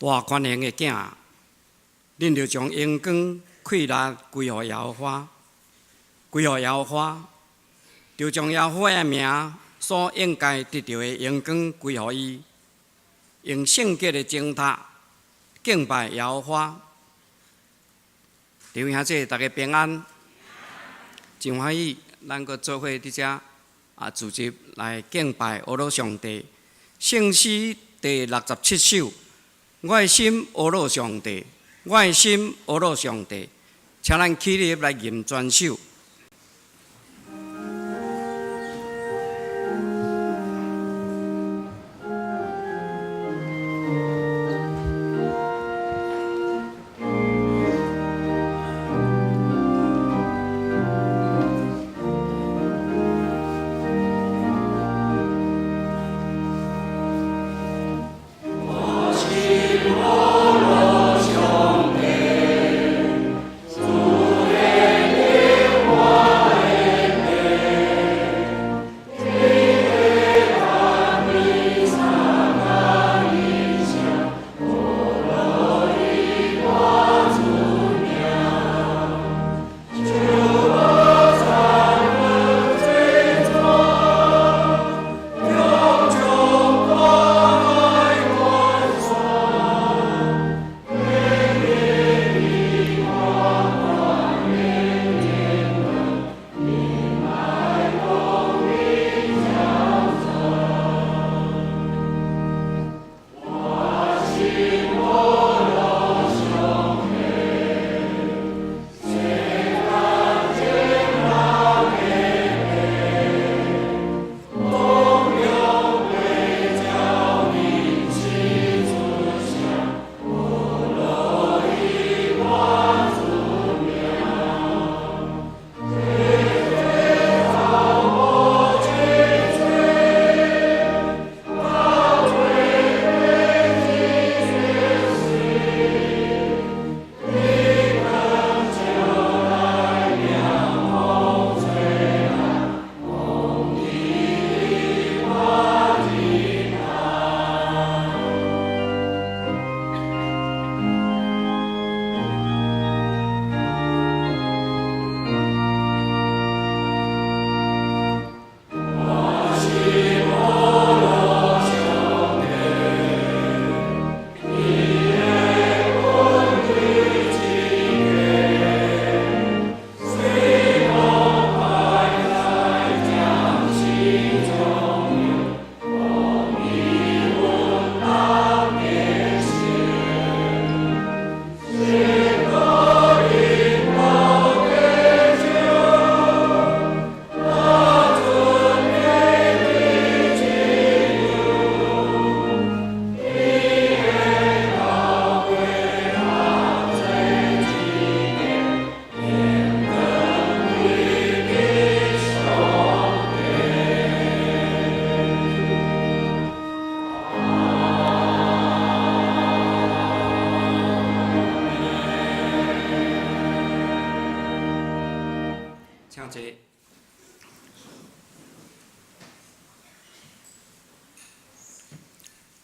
大权能的囝，恁就将阳光气力归予耶和华，归予耶和华，就将耶和华的名所应该得到的阳光归予伊，用圣洁的宗塔敬拜耶和华。弟兄兄姐，大家平安，真欢喜，咱阁做伙伫遮聚集来敬拜阿罗上帝。圣诗第67首，我的心阿罗上帝，我的心阿罗上帝，请咱起立来吟全首。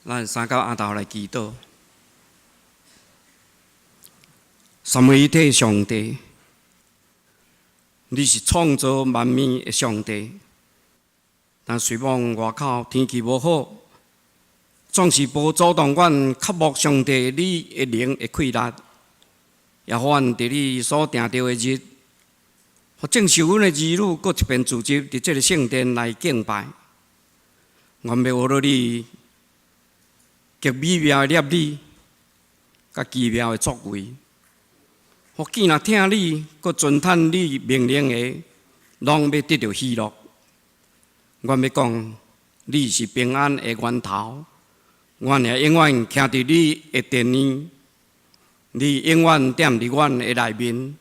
咱三到阿头来祈祷。三位一体上帝，你是创造万物的上帝，但随望外口天气无好，总是无阻挡阮渴慕上帝你的灵的气力，也互阮伫你所定着的日，互正受阮的儿女，搁一遍聚集伫这个圣殿来敬拜。愿要学到你极美妙的念理，甲奇妙的作为，互见若听你，搁遵趁你命令的，拢要得到喜乐。阮要讲，你是平安的源头，阮也永远徛伫你的殿里，你永远踮伫阮的内面。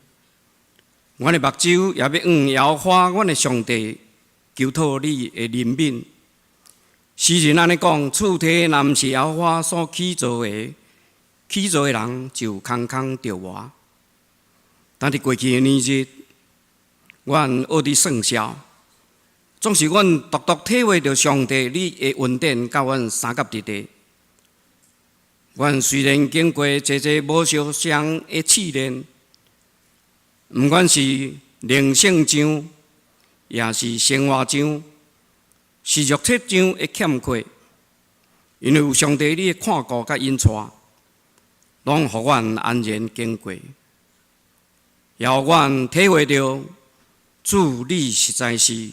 阮的目睭也要向耶和华阮的上帝求讨你的怜悯。诗人安尼讲：厝体若毋是耶和华所起造的，起造的人就空空着活。但伫过去的年日，阮学伫算数，总是阮独独体会着上帝你的恩典，甲阮三甲伫地。阮虽然经过济济无相像的试炼，毋管是灵性上，也是生活上，是肉体上的欠缺，因为有上帝你的看顾甲引带，拢互阮安然经过，也互阮体会到主你实在是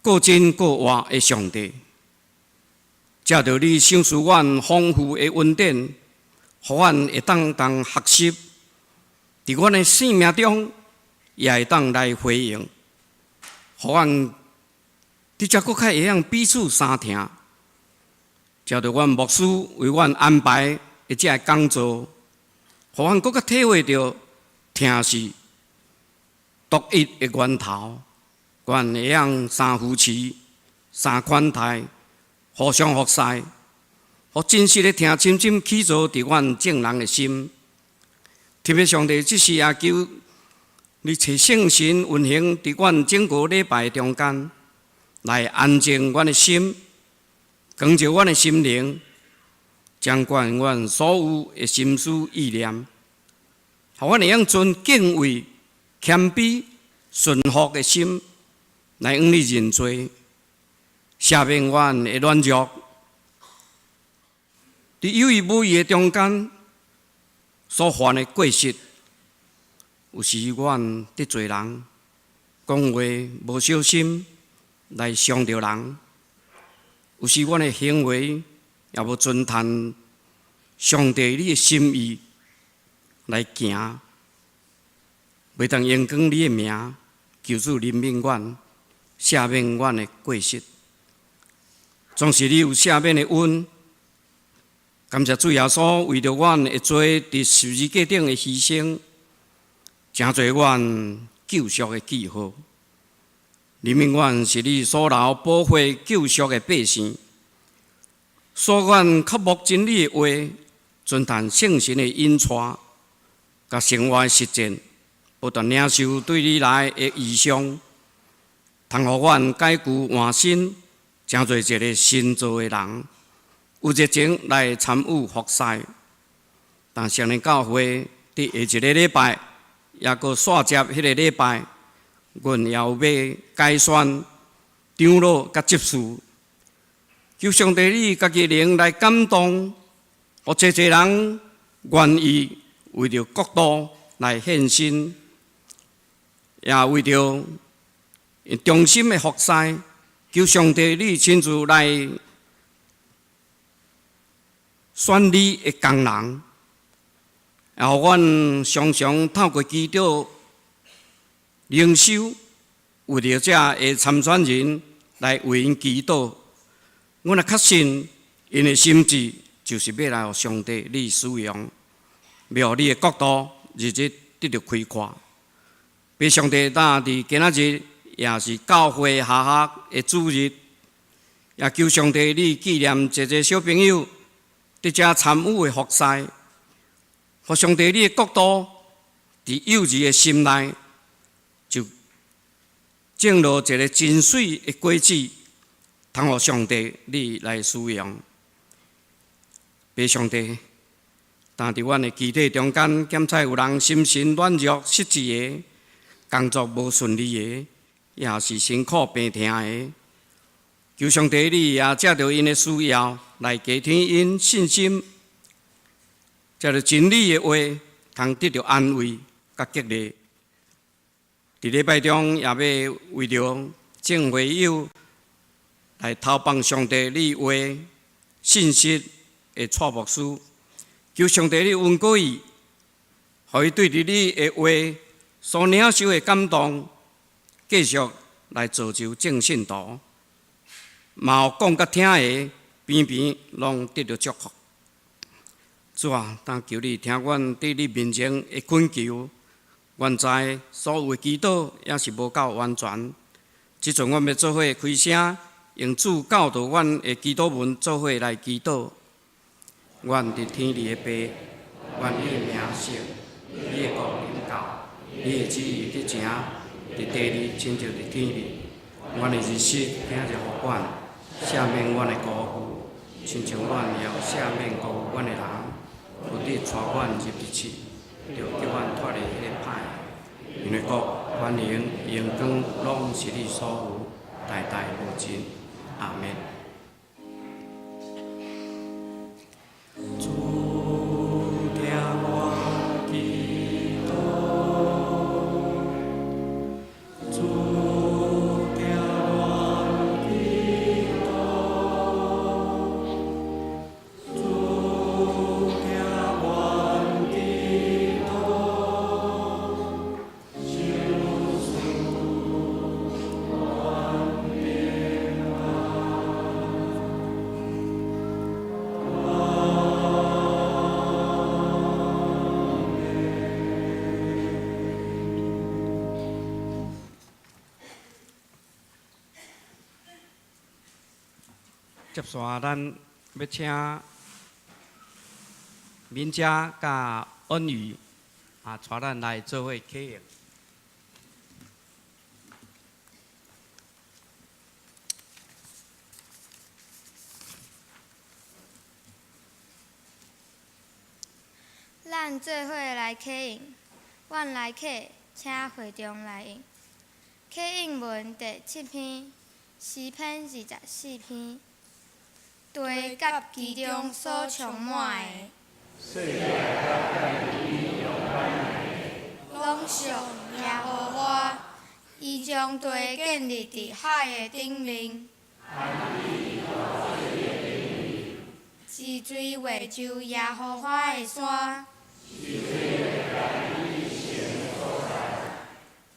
各真各活的上帝。藉着你赏赐阮丰富的恩典，互阮会当学习，伫阮的生命中也会当来回应，互阮伫遮搁较会晓彼此相听。藉着阮牧师为阮安排的遮工作，互阮搁较体会到听是独一的源头，阮会晓三夫妻、三款待。互相服侍，互真实的听深深起造伫阮众人的心。特别上帝，即时也求你找圣神运行伫阮整个礼拜中间，来安静阮的心，光照阮的心灵，掌管阮所有的心思意念，互阮会用存敬畏、谦卑、顺服的心来向你认罪。赦免阮的软弱，伫有意无意的中间所犯的过失，有时阮得罪人，讲话无小心来伤着人；有时阮的行为也无遵探上帝你的心意来行，袂当延光你的名，求主怜悯阮，赦免阮的过失。总是你有赦免的恩，感谢主耶稣为着阮的罪伫十字架顶的牺牲，成做阮救赎的记号。怜悯阮是你所留保护救赎的百姓，使阮刻木真理的话，遵探圣神的引带，甲生活的实践，不断领受对你来的异象，通互阮解救换新。成做一个新造的人，有热情来参与服侍。但上年教会伫下一个礼拜，也阁煞接迄个礼拜，阮也有要改选长老甲执事，求上帝你家己灵来感动，互济济人愿意为着国度来献身，也为着忠心的服侍。求上帝你亲自来选你的工人，然后阮常常透过祈祷、灵修，为着这个参选人来为因祈祷。阮也确信，因的心志就是要来互上帝你使用，要互你的国度日日得到开阔。俾上帝呾伫今仔日。也是教会下学的主日，也求上帝你纪念这些小朋友伫遮参与的服侍，互上帝你的国度伫幼稚的心内，就种落一个真水的果子，通互上帝你来使用。俾上帝，但伫阮的肢体中间，检查有人心神软弱、失志的，工作无顺利的。也是辛苦病痛的，求上帝你也藉着因的需要来加添因信心，藉着真理的话，通得到安慰甲激励。伫礼拜中也要为着众会友来投放上帝你话信息的蔡牧师，求上帝你恩过伊，互伊对着你的话所领受的感动。继续来造就正信徒，嘛有讲甲听的边边拢得到祝福。主啊，但求你听阮伫你面前的恳求，原知所有的祈祷也是无够完全。即阵阮要做伙开声，用主教导阮的祈祷文做伙来祈祷。阮伫天里的爸，愿你的名圣，你的国临到，你的旨意伫成。伫地里，亲像伫天里。阮的日息，今日互阮，赦免阮的辜负，亲像阮也有赦免过阮的人，有你带阮入地去，就叫阮脱离迄个歹。因为国、权能、荣光，拢是你所有，代代无尽。阿免。主听我祈祷，主听我祈祷，主听我祈接下咱要请敏姐甲恩宇带咱来做伙启用。咱做伙来启用，阮来客，请会中来用。启用文第7篇，诗篇24篇。地甲其中所充满的，拢属耶和华。伊将地建立伫海的顶面，是水画就耶和华的山，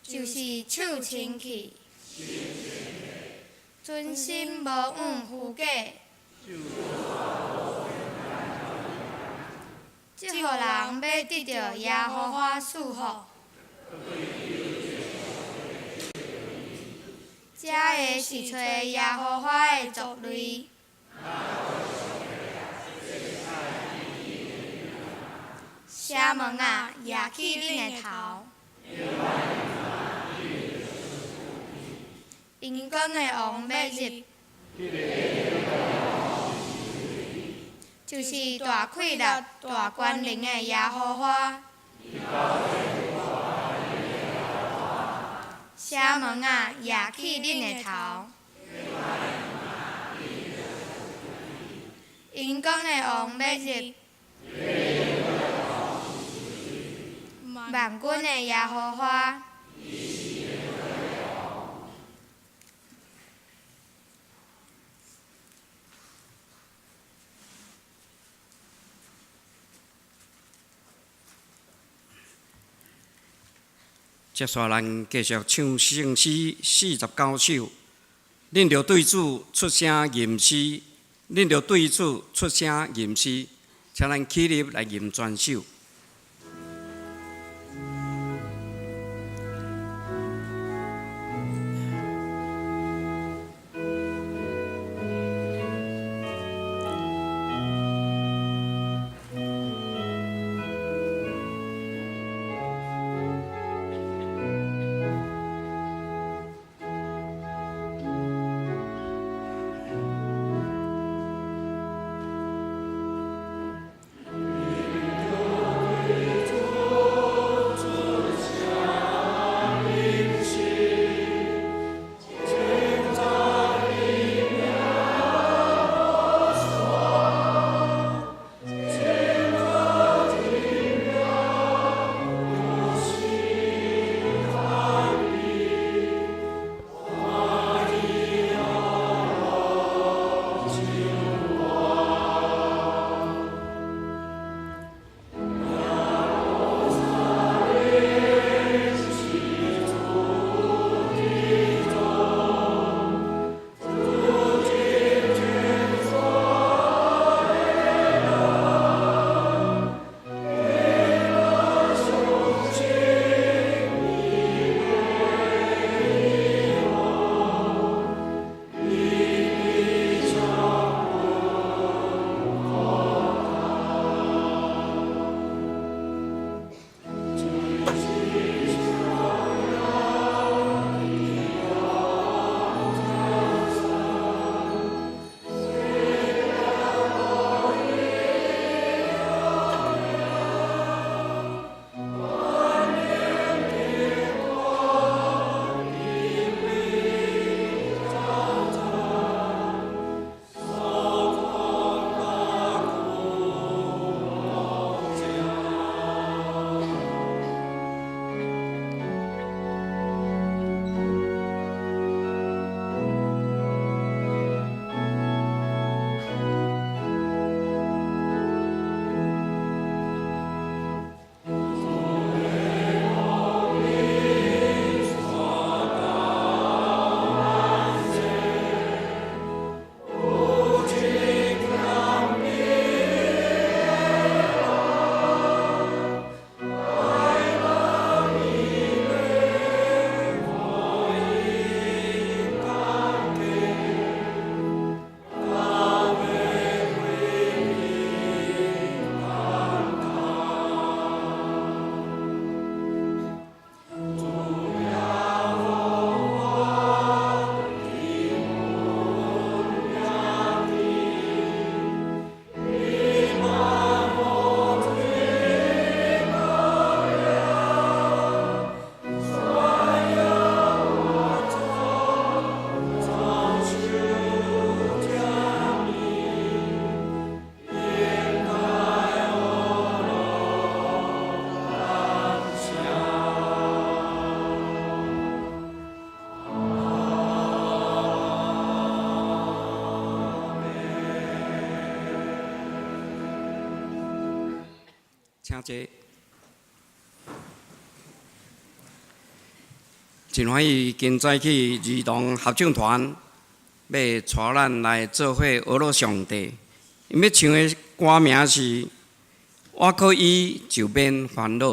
就是手清气，存心无枉虚假。即户人要得到耶和华赐福，这个是找耶和华的族类。城门啊，抬起恁的头，因讲的王要入。就是大气力、大权能的耶和华。城门啊，抬起恁的頭，因講的王要入。萬軍的耶和華。接下来咱继续唱圣诗49首。恁着对主出声吟诗，恁着对主出声吟诗，请咱起立来吟全首。请坐。真欢喜今早起儿童合唱团要带咱来做伙学乐上帝。因要唱的歌名是《我可以就免烦恼》。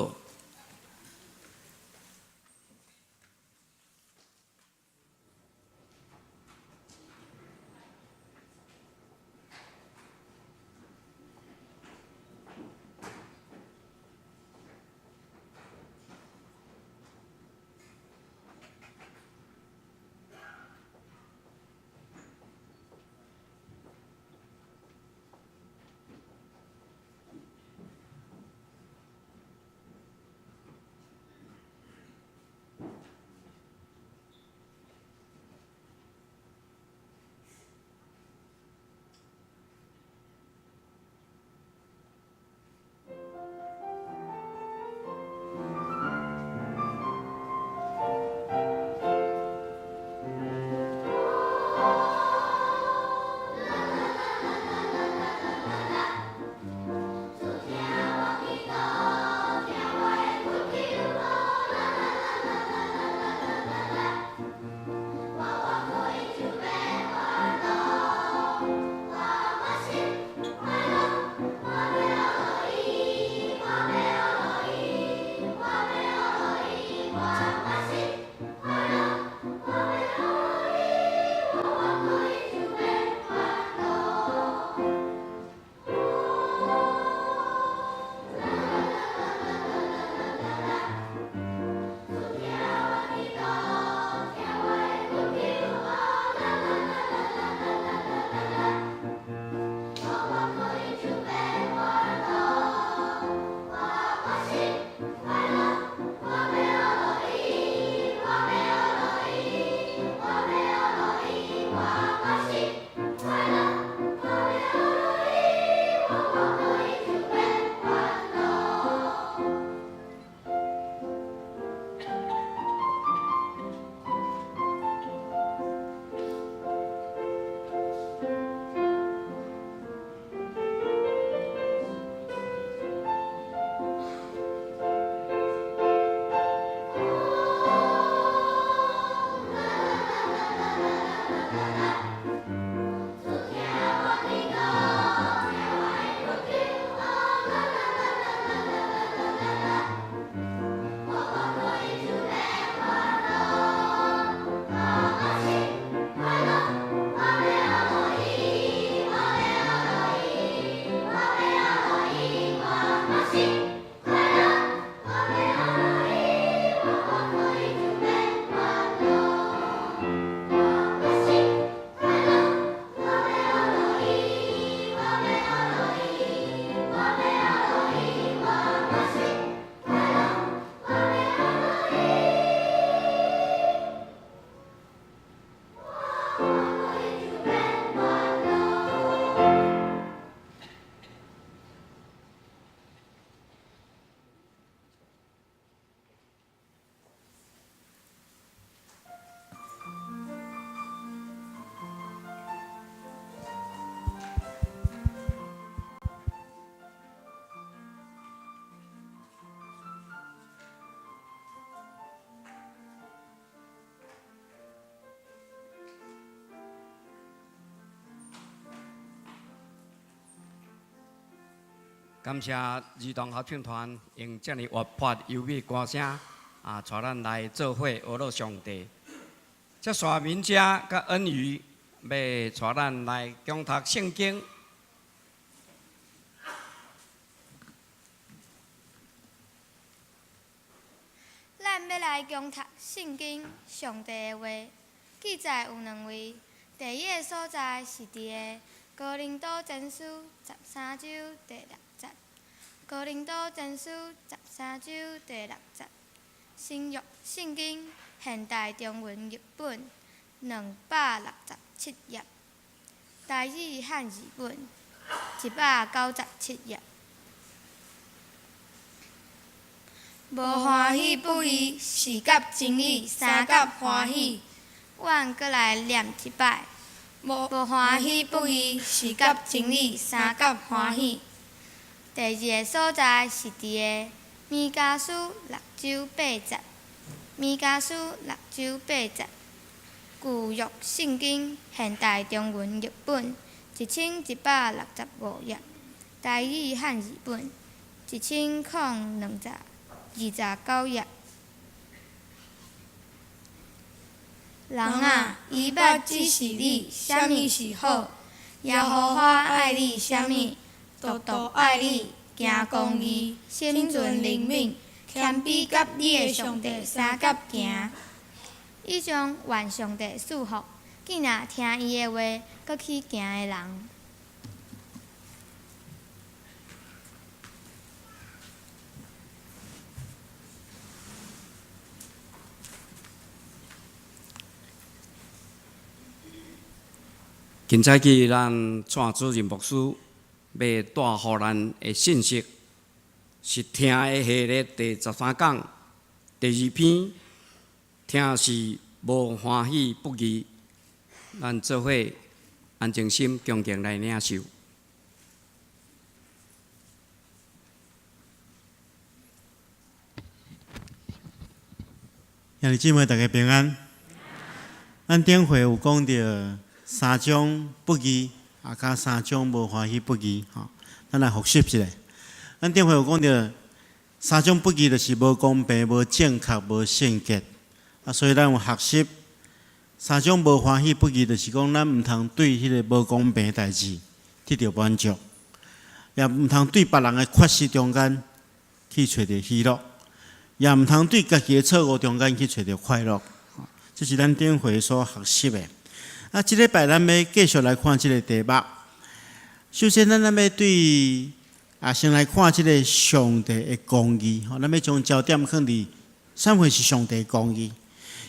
感谢儿童合唱团用这么活泼优美歌声带咱来做伙学乐上帝。这山民者甲恩鱼要带咱来共读圣经。咱要来共读圣经上帝的话，记载有两位。第一个所在是伫个哥林多前书13章第6节。哥林多前书13章第6节。新约圣经现代中文译本267页，台语汉字本197页。无欢喜不义，是甲真理三甲欢喜。阮搁来念一摆。无欢喜不义，是甲真理三甲欢喜。第二个所在是伫个米加苏六州八节，米加苏六州八节，旧约圣经现代中文译本1165页，台语汉语本1029页。人啊，伊捌指示你，啥物是好，耶和华爱你啥物，独爱你，行公义，心存灵敏，谦卑甲你的上帝相甲行。以上愿上帝祝福，记若听伊的话，搁去行的人。今早起，咱蔡主任牧师要带互咱的信息，是听的系列第13讲第2篇，听是无欢喜不义。咱做伙安静心，恭敬来领受。兄弟姊妹，大家平安。咱顶回有讲到3种不义，加3种无欢喜不义，咱来复习一下。咱顶回有讲到3种不义，就是无公平、无正确、无圣洁。所以咱有学习3种无欢喜不义，就是讲咱毋通对迄个无公平的代志得到满足，也毋通对别人的缺失中间去找到喜乐，也毋通对家己的错误中间去找到快乐。这是咱顶回所学习的。即礼拜咱要继续来看即个题目。首先，咱要对先来看即个上帝的公义。咱要将焦点放伫啥会是上帝的公义？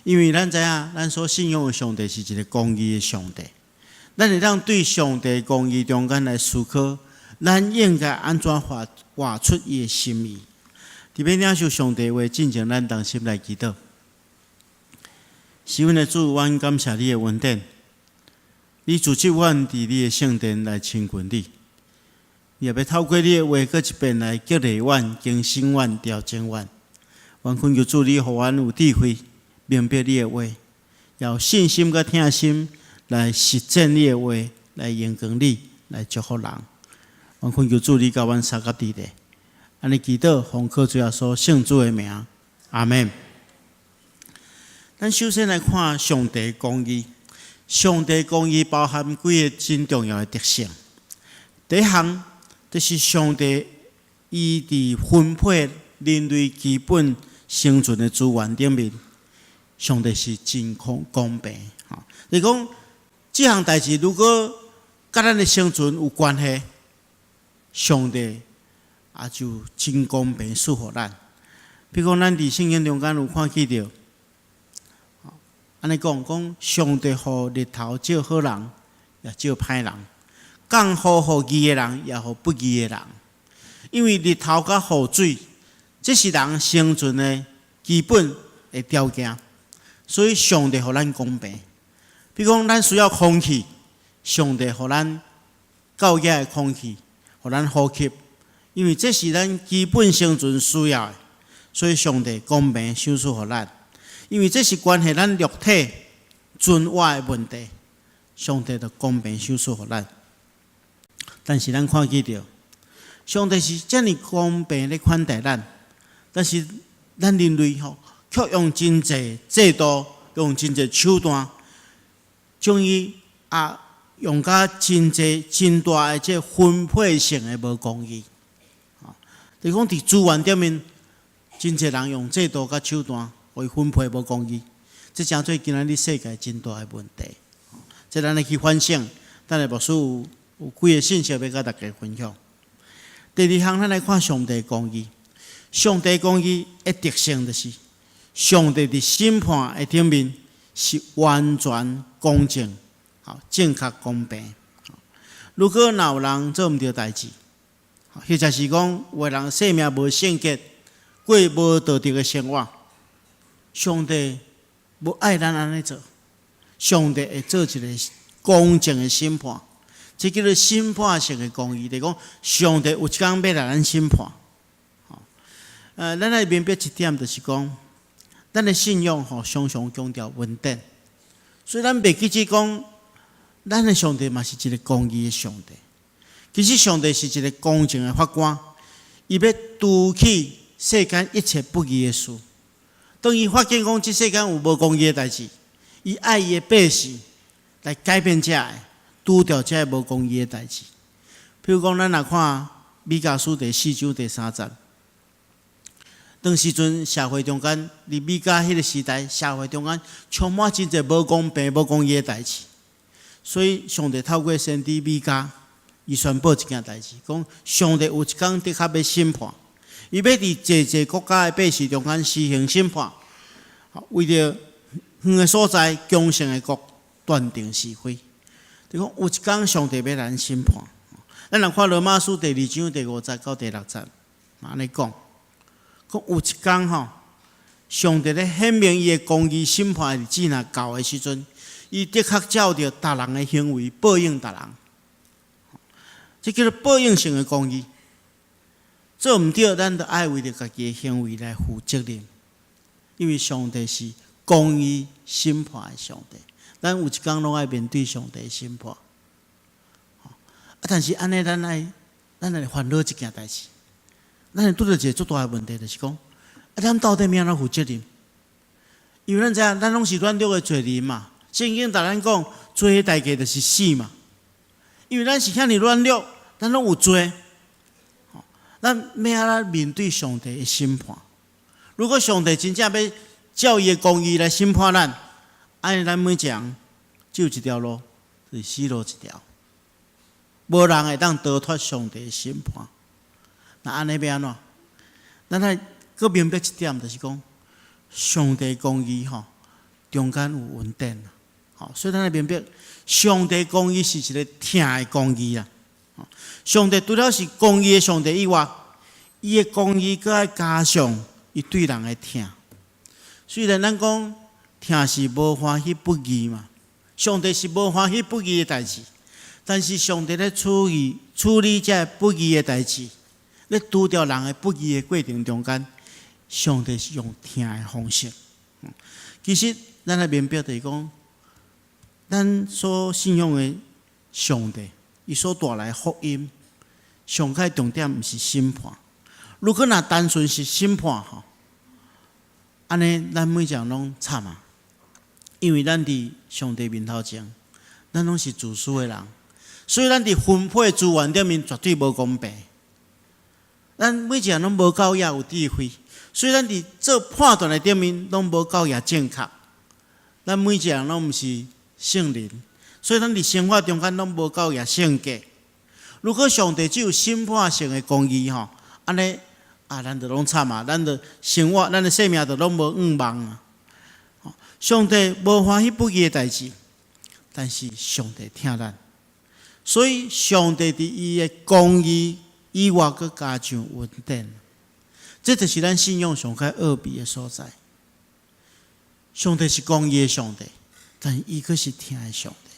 因为咱知影，咱所信仰的上帝是一个公义的上帝。咱会当对上帝的公义中间来思考，咱应该安怎活出伊的心意。特别领受上帝话，进前咱同心来祈祷。是阮的主，阮感谢你的恩典。你组织阮伫你的圣殿来亲近你，也要透过你的话，搁一遍来激励阮、更新阮、调整阮。阮恳求主，你互阮有智慧，明白你的话，也有信心甲听心来实践你的话，来荣光你，来祝福人。阮恳求主，你甲阮三甲地的，安尼祈祷，奉靠主耶稣圣主的名，阿门。咱首先来看上帝公义。上帝公义包含几个真重要的特性。第一项就是上帝伊伫分配人类基本生存的资源顶面，上帝是真公平。就是讲，这项代志如果甲咱的生存有关系，上帝也就真公平赐予咱。比如讲，咱伫圣经中间有看见到。安尼讲，上帝互日头照好人，也照歹人；降雨互义的人，也互不义的人。因为日头甲雨水，这是人生存的基本的条件，所以上帝互咱公平。比如讲，咱需要空气，上帝互咱够野的空气，互咱呼吸，因为这是咱基本生存需要的，所以上帝公平赏赐互咱。因为这是关系咱肉体存活的问题，上帝就公平赏赐予咱。但是咱看见到，上帝是这么公平咧款待咱，但是咱人类却用真济制度，用真济手段，将伊用甲真济真大的这分配性的无公义。就是讲伫资源顶面，真济人用制度甲手段。为分配无公义，这真做今仔日世界真大的问题。这咱来去反省，等下牧师有几个信息要甲大家分享。第二项，咱来看上帝公义。上帝公义的特性就是，上帝伫审判的顶面是完全公正、正确、公平。如果有人做毋对代志，或者是讲有人生命无圣洁，过无道德的生活。上帝无爱咱安尼做，上帝会做一个公正的审判，这叫做审判性的公义，就是讲上帝有一天要来咱审判。咱来明白一点，就是讲，咱的信仰常常强调稳定，所以咱袂记只讲，咱的上帝嘛是一个公义的上帝。其实上帝是一个公正的法官，伊要除去世间一切不义的事。当伊发现讲这世间有无公义的代志，伊爱伊的百姓来改变这个，除掉这个无公义的代志。譬如讲，咱来看米迦书第4章第3节，当时阵社会中间，伫米迦迄个时代，社会中间充满真侪无公平、无公义的代志。所以上帝透过先知米迦，伊宣布一件代志，讲上帝有一天的确要审判，伊要伫侪侪国家的百姓中间施行审判，为着远的所在、强盛的国断定是非。就讲有一天上帝要来审判。咱来看罗马书第2章第5节到第6节，安尼讲有一天上帝咧显明伊的公义审判的日子若到的时阵，伊的确照着逐人的行为报应逐人。这叫做报应性的公义。做毋对，咱就爱为着家己的行为来负责任，因为上帝是公义审判的上帝，咱有一天拢爱面对上帝的审判。但是安尼，咱来烦恼一件代志，咱会拄到一个足大的问题，就是讲，咱到底要安怎负责任？因为咱知影，咱拢是软弱的罪人嘛。圣经甲咱讲，罪的代价就是死嘛。因为咱是遐尼软弱，咱拢有罪，咱要安怎面对上帝的审判？如果上帝真正要照伊的公义来审判咱，安尼咱每一个人只有一条路，就是死路一条。无人会当逃脱上帝的审判。那安尼要安怎？咱来搁明白一点，就是讲上帝公义中间有稳定。所以咱来明白，上帝公义是一个疼的公义啦。上帝除了是公义的上帝以外，伊的公义搁爱加上伊对人的疼。虽然咱讲疼是无欢喜不义嘛，上帝是无欢喜不义的代志。但是上帝咧处理这不义的代志，咧除掉人的不义的过程中间，上帝是用疼的方式。其实咱来明白就是讲，咱所信仰的上帝，伊所带来福音，上界重点毋是审判。如果若单纯是审判安尼咱每一个人拢惨啊！因为咱伫上帝面头前，咱拢是自私的人。所以，咱伫分配资源顶面绝对无公平。咱每一个人拢无够也有智慧，所以咱伫做判断的顶面拢无够也正确。咱每一个人拢毋是圣人，所以咱伫生活中间拢无够也圣洁。如果上帝只有审判性的公义安尼咱就拢惨啊！咱的生活、咱的生命就拢无圆满啊！上帝无欢喜不义的代志，但是上帝疼咱。所以，上帝伫伊的公义以外，佮加上稳定，这就是咱信仰上较奥秘的所在。上帝是公义的上帝，但伊佫是疼的上帝。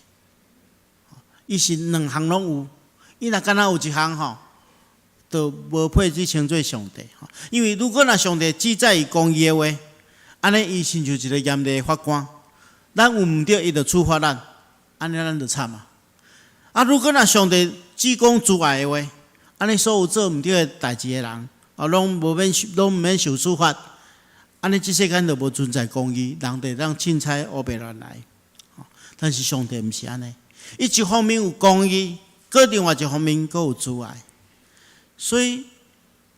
伊是两项拢有，伊若敢若有一项就无配去称作上帝。因为如果若上帝只在伊公义的话，安尼伊亲像一个严厉的法官，咱有毋对，伊就处罚咱，安尼咱就惨啊！如果若上帝只讲自爱的话，安尼所有做毋对的代志的人，拢毋免受处罚，安尼即世间就无存在公义，人就当凊彩乌白乱来。但是上帝毋是安尼，伊一方面有公义，搁另外一方面搁有自爱。所以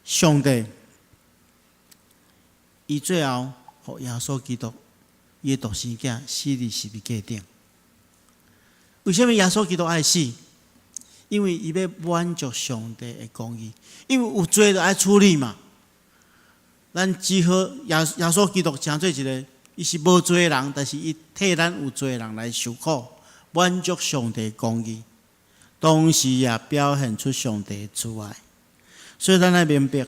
上帝伊最后互耶稣基督伊的独生囝死伫十字架顶。为什么耶稣基督爱死？因为伊要满足上帝的公义，因为有罪就爱处理嘛。咱只好耶稣基督成做一个，伊是无罪的人，但是伊替咱有罪的人来受苦，满足上帝的公义，同时也表现出上帝的慈爱。所以咱来明白，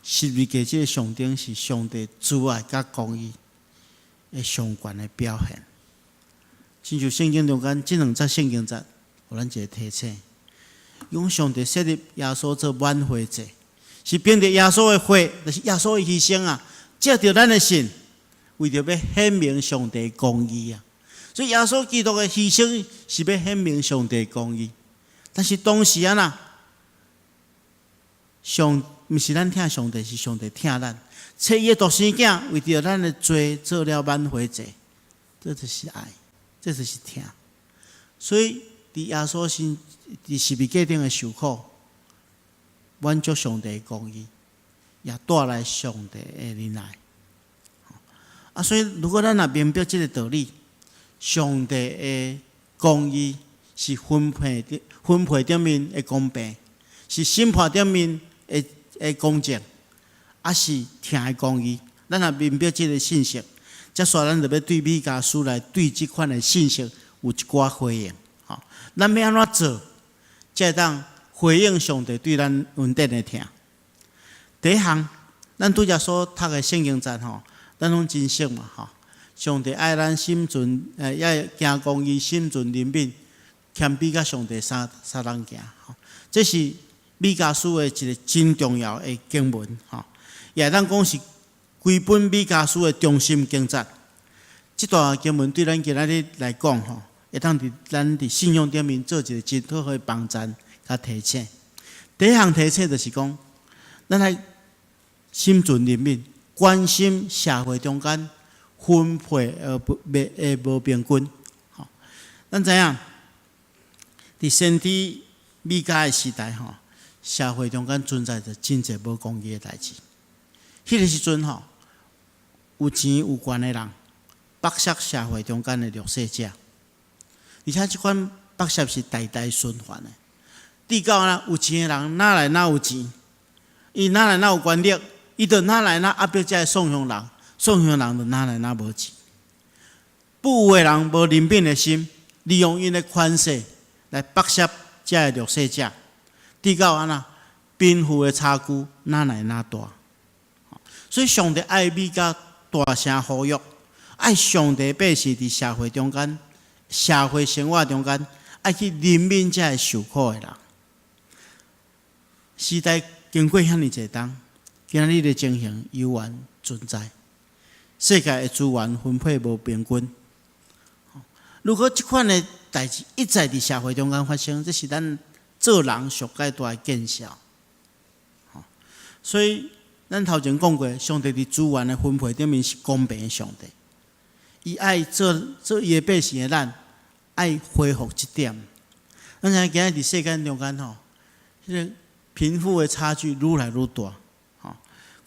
十字架这个象征是上帝慈爱甲公义的上悬的表现。亲像圣经中间这两节圣经节，互咱一个提醒。用上帝设立耶稣做挽回者，是凭着耶稣的血，就是耶稣的牺牲啊，借着咱的信，为着要显明上帝的公义啊。所以耶稣基督的牺牲是要显明上帝的公义。但是当时啊呐，毋是咱疼上帝，是上帝疼咱。赐伊的独生囝为着咱的罪做了挽回者，这就是爱，这就是疼。所以伫耶稣伫十字架顶的受苦，满足上帝的公义，也带来上帝的仁爱。啊，所以如果咱若明白这个道理，上帝的公义是分配顶面的公平，是审判顶面的公正，啊是疼的公义。咱若明白这个信息，接下来咱就要对米迦书来对这款的信息有一寡回应。咱要安怎做，才会当回应上帝对咱恩典的疼？第一项，咱拄则所读的圣经节咱拢真熟嘛上帝爱咱心存要行公义，心存怜悯，谦卑甲上帝三人行这是米迦书的一个真重要的经文也当讲是规本米迦书的中心经节。这段经文对咱今仔日来讲会当咱伫信仰顶面做一个真好的帮助甲提醒。第一项提醒就是讲，咱来心存怜悯，关心社会中间分配无平均。咱知影，伫先知米迦的时代社会中间存在着真侪无公义的代志。迄个时阵有钱有权的人剥削社会中间的弱势者。而且这款剥削是代代循环的。至到有钱的人哪来哪有钱，伊哪来哪有权力，伊就哪来哪压迫这送向人，送向人就哪来哪无钱。不有的人无怜悯的心，利用因的权势来剥削这弱势者，至到贫富的差距哪来哪大。所以上帝爱米甲大声呼吁，爱上帝百姓伫社会中间。社会生活中间，爱去怜悯这个受苦的人。时代经过遐尼侪冬，今日的情形依然存在。世界的资源分配无平均。如果这款的代志一再伫社会中间发生，这是咱做人上界大的见效。所以，咱头前讲过，上帝伫资源的分配顶面是公平的上帝。伊爱做伊的百姓的咱。爱恢复这点，咱知影今日伫世间中间迄个贫富的差距愈来愈大。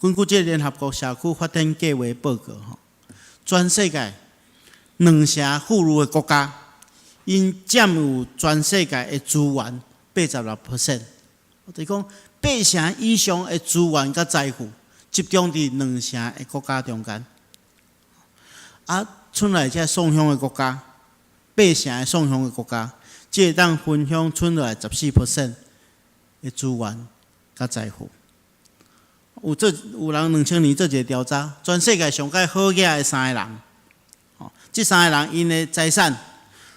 根据这联合国社区发展计划报告，全世界2成富裕的国家，因占有全世界的资源86%。就是讲8成以上的资源甲财富集中伫2成的国家中间。剩来这送向的国家。8成的送向的国家，只会当分享剩落来14% 的资源甲财富。有人2000年做一个调查，全世界上界好野的3个人，这3个人因的财产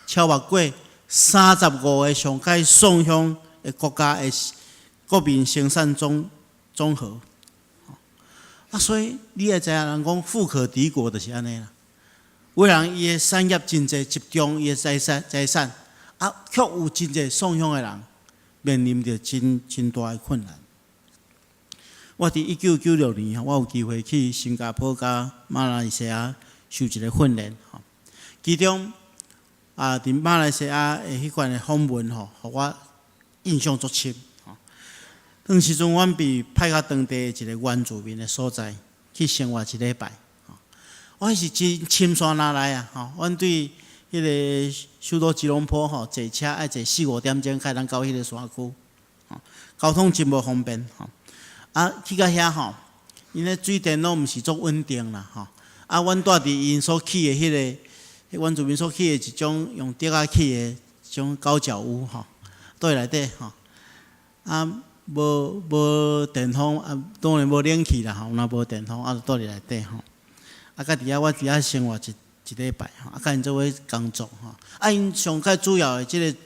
超越过35个上界送向的国家的国民生产总和。所以你会知影，人讲富可敌国就是安尼啦。有人伊的产业真侪集中伊的财产，却有真侪送向的人面临着真大的困难。我伫1996年，我有机会去新加坡甲马来西亚受一个训练，其中伫马来西亚的迄款的访问互我印象足深。当时阵，阮被派到当地一个原住民的所在去生活一礼拜。我是真深山哪来啊！阮对迄个首都吉隆坡坐车爱坐4-5点钟，才能到迄个山区。交通真无方便。去到遐因咧水电拢毋是足稳定啦。阮住伫因所起的迄个原住民所起的一种用竹仔起的一种高脚屋住内底无电风当然无冷气啦若无电风就住伫内底甲伫遐我伫遐生活一礼拜甲因做伙工作因上较主要的即个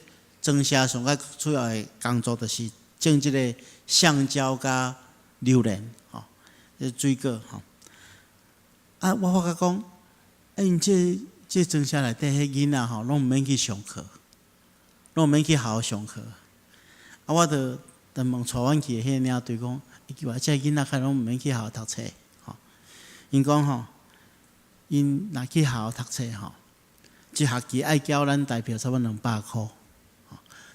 装车上较主要的工作，就是种即个橡胶甲榴莲，水果吼。啊，我发觉讲，因这装车内底迄囡仔吼，拢毋免去上课，拢毋免去好好上课。啊，我就问带阮去迄领队讲，伊叫我这囡仔看拢毋免去好好读册，因讲吼，因若去好好读册吼，一学期爱缴咱台票差不多200块。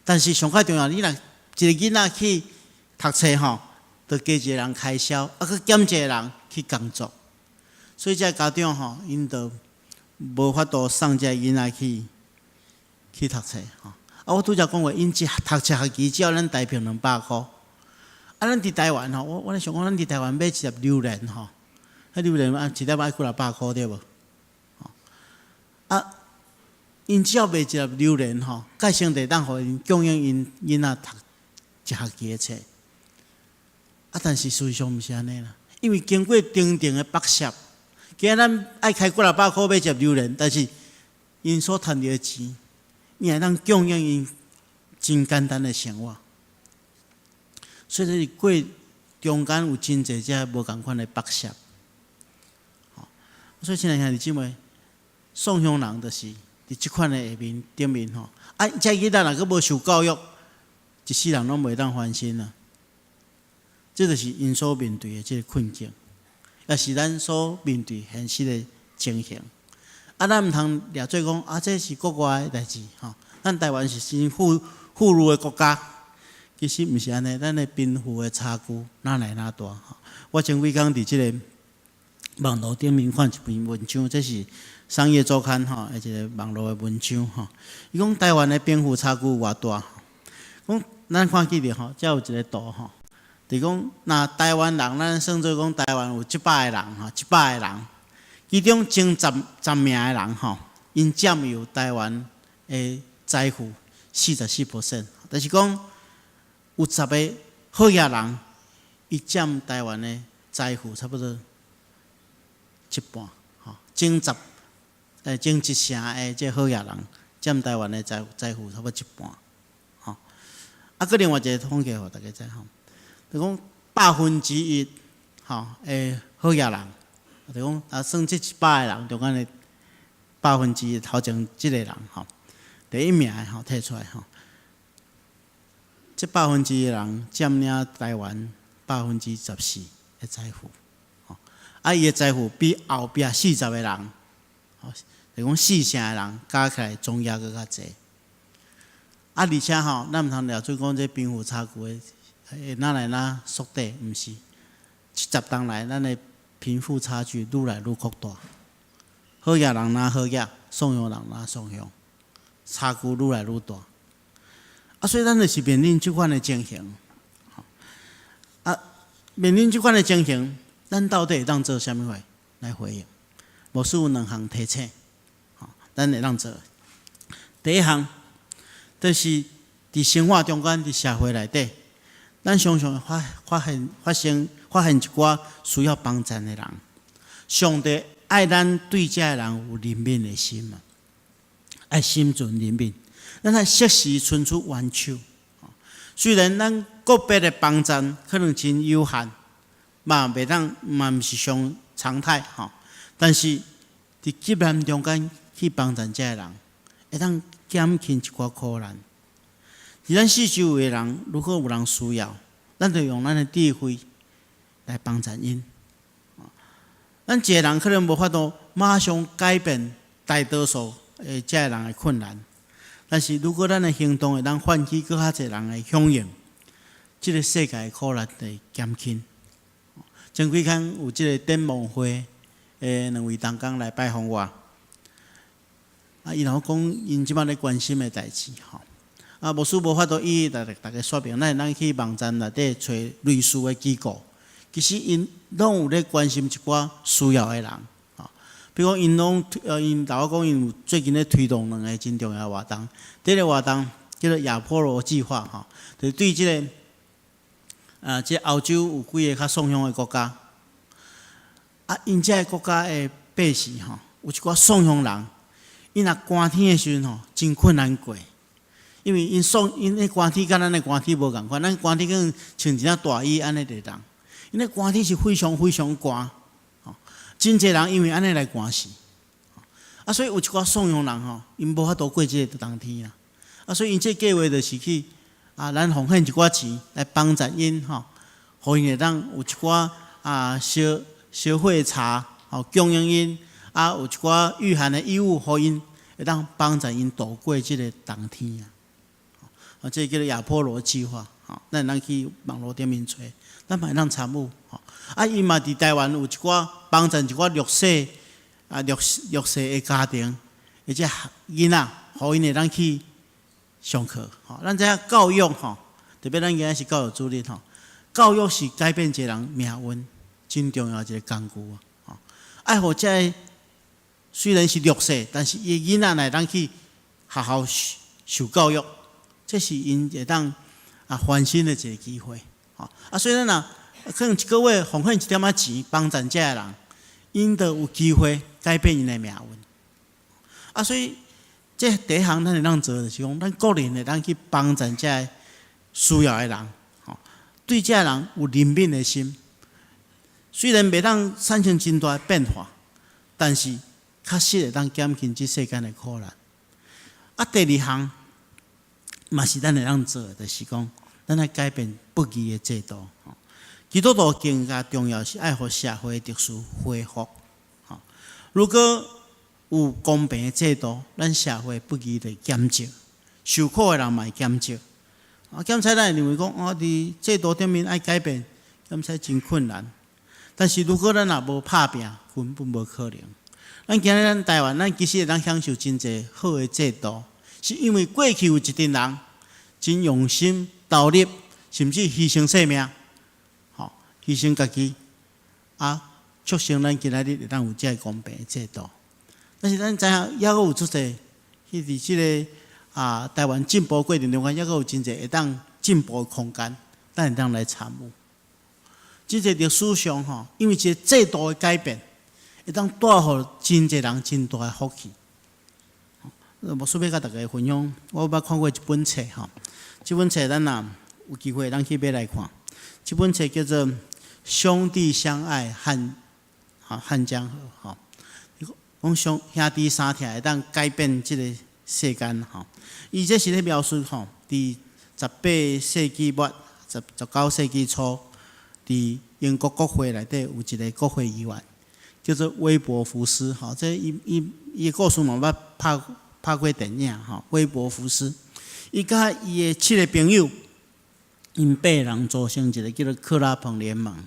但是上较重要，你若一个囡仔去读册吼，着加一个人开销，啊，佮减一个人去工作，所以这家长吼，因着无法度送这囡仔去读册吼。啊，我拄则讲过，因一读册学期只要咱台票200块。啊，咱伫台湾吼，我咧想讲，咱伫台湾买一粒榴莲吼，迄榴莲一粒爱几600块对无？啊。因只要卖一粒榴莲吼，介先得当互因供应因囡仔读一学期的册。啊，但是事实上毋是安尼啦，因为经过定的剥削，今仔咱爱开几600块买一粒榴莲，但是因所赚到的钱，你会当供应因真简单的生活。所以这是过中间有真侪只无共款的剥削。所以亲爱兄弟姊妹，送乡人就是。伫即款的下面顶面吼，啊，这囡仔若佫无受教育，一世人拢袂当翻身啦。这就是因所面对的这个困境，也是咱所面对现实的情形。啊，咱毋通掠做讲啊，这是国外的代志吼。咱台湾是真富裕的国家，其实毋是安尼，咱的贫富的差距哪来哪大吼。我前几工伫即个网络顶面看一篇文章，这是。商业周刊吼，一个网络的文章吼，伊讲台湾的贫富差距有偌大？讲咱看起嚟吼，遮有一个图吼，就讲那台湾人，咱算做讲台湾有700个人吼，700个人，其中前10名的人吼，因占有台湾的财富44%，但是讲有10个好野人，伊占台湾的财富差不多一半，吼，前前1成的这好野人占台湾的财富差不多一半，吼。啊，佮另外一个统计，互大家知吼，就讲1%吼诶好野人，就讲啊算这100个人中间的1%头前即个人吼，第一名的吼摕出来吼，这1%的人占领台湾14%的财富，吼，啊伊的财富比后壁40个人。就讲4成的人加起来总额佫较济，啊，而且吼，咱毋通掠出讲这贫富差距会哪来哪缩短，毋是，10当来咱的贫富差距愈来愈扩大，好野人哪好野，送乡人哪送乡，差距愈来愈大，啊，所以咱就是面临即款的情形，啊，面临即款的情形，咱到底会当做啥物来回应？牧师有2项提醒，咱会当做。第一项，就是伫生活中间，伫社会内底，咱常常发现一寡需要帮助的人。上帝爱咱对这个人有怜悯的心嘛，爱心存怜悯，咱爱适时伸出援手。虽然咱个别的帮助可能真有限，嘛袂当，嘛毋是常态吼。但是伫急难中间去帮助这个人，会当减轻一寡苦难。伫咱四周围的人，如果有人需要，咱就用咱的智慧来帮助因。咱一个人可能无法度马上改变大多数这个人的困难，但是如果咱的行动会当唤起更较侪人的响应，这个世界的苦难会减轻。前几天有这个展望会。2位同工来拜访我，啊，伊若讲因即摆咧关心的代志吼，啊，牧师无法度一一大家说明，咱去网站内底找类似的机构，其实因拢有咧关心一寡需要的人，吼，比如讲因拢因甲我讲，因有最近咧推动2个真重要的活动，第一个活动叫做亚波罗计划，吼，就是对即个即欧洲有几个较送乡的国家。啊，因遮个国家的百姓吼，有一寡送乡人，伊若寒天的时阵吼，真困难过，因为因那官体跟咱的官体无共款，咱官体可能穿一件大衣安尼就当，因为官体是非常非常寒，真侪人因为安尼来寒死，所以有一寡宋阳人因无法度过这个冬天啦，所以因这计划就是去咱奉献一寡钱来帮助因互因会当有一寡烧火茶供应因，有一寡御寒的衣物，互因会当帮助因度过这个冬天这叫做亚波罗计划。咱能去网络顶面找，咱嘛会当参与。伊嘛伫台湾有一寡帮助一寡弱势的家庭，而且囡仔，互因会当去上课。咱知影教育特别咱今仔是教育主日教育是改变一个人命运真重要一个工具爱互这虽然是弱势，但是伊囡仔会当去好好受教育，这是因会当翻身的一个机会。所以咱可能一个月奉献一点仔钱帮助这个人，因就有机会改变因的命运。所以这第一项咱会当做的就是讲，咱个人会当去帮助这需要的人，对这个人有怜悯的心。虽然袂当产生真大的变化，但是确实会当减轻这世间的苦难。第二项嘛是咱会当做的，就是讲咱来改变不义的制度。基督徒更加重要是爱互社会的特殊恢复。如果有公平的制度，咱社会不义就减少，受苦的人嘛会减少。检察咱会认为讲，伫制度顶面爱改变，检察真困难。但是如果咱也无拍拼，根本无可能。咱今日咱台湾，咱其实会当享受真侪好的制度，是因为过去有一群人真用心投入，甚至牺牲性命，牺牲家己，促成咱今仔日会当有这公平的制度。但是咱知影，抑有足侪，伫即个台湾进步过程中间，抑有真侪会当进步的空间，咱会当来参与。真侪历史上因为这制度的改变，会当带予真侪人真大的福气。我顺便甲大家分享，我捌看过一本册这本册咱有机会咱去买来看。这本册叫做《兄弟相爱汉江河》讲兄弟三铁会当改变这个世间伊这是咧描述伫18世纪末、19世纪初。伫英国国会内底有一个国会议员，叫做威伯福斯。这伊的故事嘛捌拍过电影威伯福斯，伊甲伊的7个朋友，因8人组成一个叫做克拉彭联盟。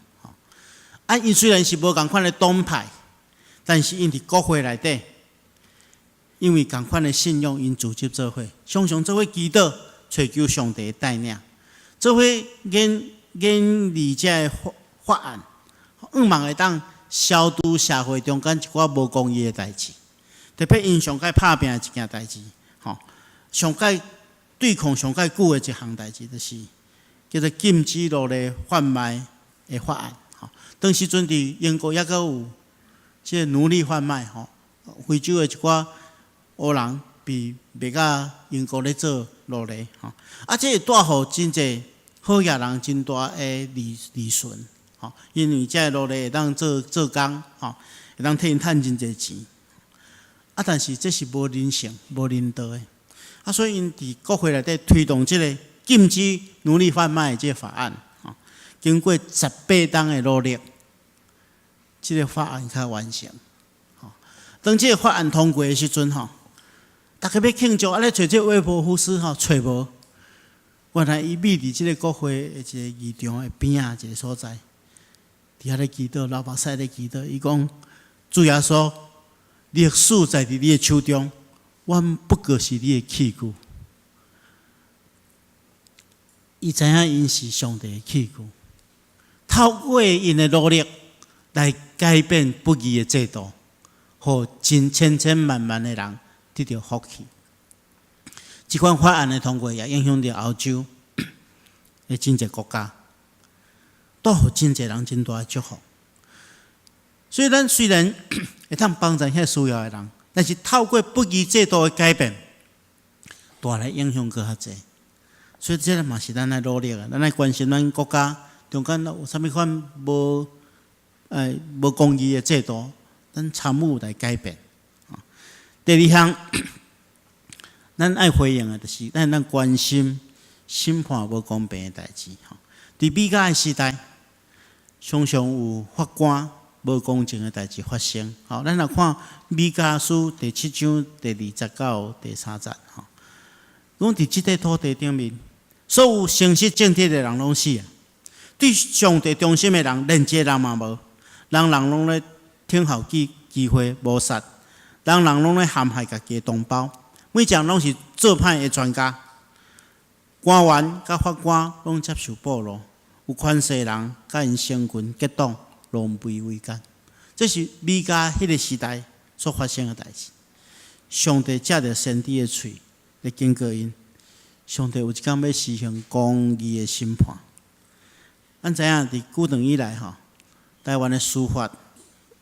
因虽然是无共款的党派，但是因伫国会内底，因为共款的信仰，因组织做伙，常常做伙祈祷，寻求上帝的带领，做伙研拟这法案，望会当消除社会中间一寡无公义的代志。特别因上界拍拼一件代志，上界对抗上界久的一项代志，就是叫做禁止奴隶贩卖的法案。当时阵伫英国抑阁有即个奴隶贩卖，非洲的一寡黑人被卖到英国咧做奴隶，这会带予真侪好野人真大的利润，因为这奴隶会当做工，会当替因趁真侪钱。但是这是无人性、无人道的。所以因伫国会内底推动这个禁止奴隶贩卖的这个法案，经过18冬的努力，这个法案才完成。当这个法案通过的时阵，大家要庆祝，咧找这威伯福斯找无。原来伊秘伫即个国会的一个议场的边一个所在，伫遐咧祈祷，流目屎咧祈祷。伊讲：主耶稣，历史在伫你的手中，阮不过是你的器具。伊知影因是上帝的器具，透过因的努力来改变不义的制度，互千万万的人得到福气。这款法案的通过也影响到欧洲的真侪国家，带予真侪人真大的祝福。所以咱虽然会当帮助遐需要的人，但是透过不义制度的改变，带来影响搁较济。所以这个嘛是咱来努力啊，咱来关心咱国家中间有啥物款无公义的制度，咱参与来改变。第二项，咱爱回应的就是咱关心审判无公平的代志。伫美加的时代，常常有法官无公正的代志发生。咱来看美加书第7章第29、第3节。讲伫即块土地顶面，所有诚实正直的人拢死啊！对上帝忠心的人，连一个人嘛无。人拢咧听候机会谋杀，人拢咧陷害家己的同胞，每一人拢是做歹的专家。官员甲法官拢接受暴露，有权势的人甲因成群结党，狼狽为奸。这是美加迄个时代所发生的代志。上帝借着先知的喙来警告因，上帝有一天要实行公义的审判。咱知影伫久长以来台湾的司法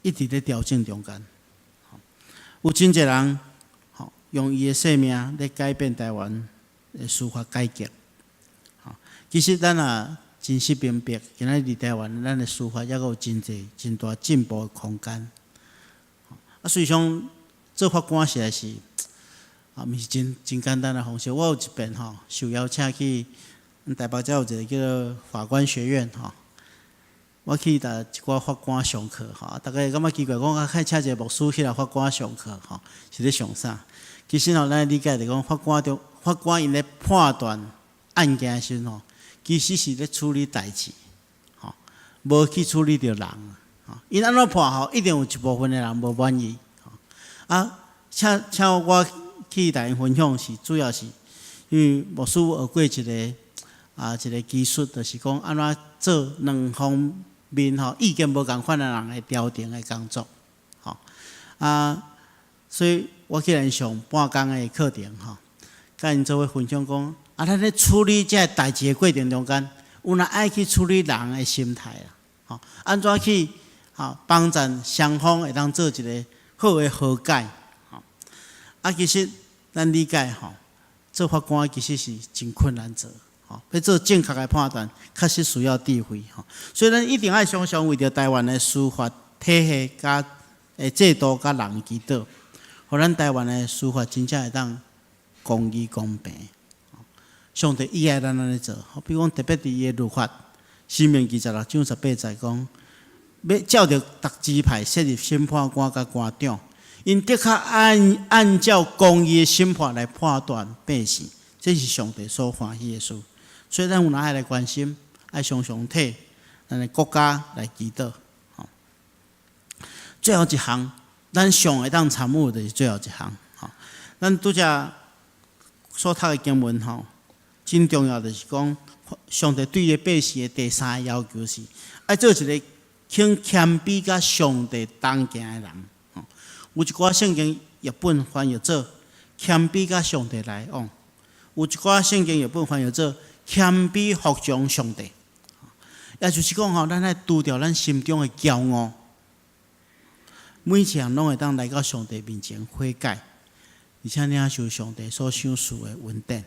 一直咧调整中间，有真侪人用伊的性命来改变台湾的司法改革。其实咱真实明白，今仔日台湾咱的司法还有真侪真大进步的空间。虽然做法官实在是毋是真简单的方式。我有一遍受邀请去台北遮有一个叫做法官学院我去甲一寡法官上课大家会感觉奇怪，讲开请一个牧师去来法官上课是咧上啥？其实咱理解就讲法官因咧判断案件的时候其实是咧处理代志无去处理着人因安怎判一定有一部分的人无满意请我去甲因分享是主要是因为牧师学过一个技术，就是讲安怎做两方面意见无共款的人的调停的工作所以我去因上半工的课程甲因做伙分享讲咱咧处理这代志的过程中间，有哪爱去处理人的心态安怎去帮助双方会当做一个好的和解其实咱理解做法官其实是真困难做要做正确的判断，确实需要智慧所以咱一定要常常为着台湾的司法体系甲制度甲人祈祷，互咱台湾的司法真正会当公义公平。上帝意爱咱安尼做，比如讲特别伫伊的律法，申命记26章18节讲，要照着逐支派设立审判官甲官长，因的确按照公义的审判来判断百姓，这是上帝所欢喜的事。所以咱有哪爱来关心，爱常常替咱的国家来祈祷。最后一项，咱上会当参与的是最后一项。咱拄则所读的经文真重要就是讲，上帝对于百姓的第三个要求是，爱做一个肯谦卑甲上帝同行的人。有一寡圣经译本翻译做谦卑甲上帝来往，有一寡圣经译本翻译做谦卑服从上帝。也就是讲咱爱除掉咱心中的骄傲，每一项拢会当来到上帝面前悔改，而且领受上帝所赏赐的恩典。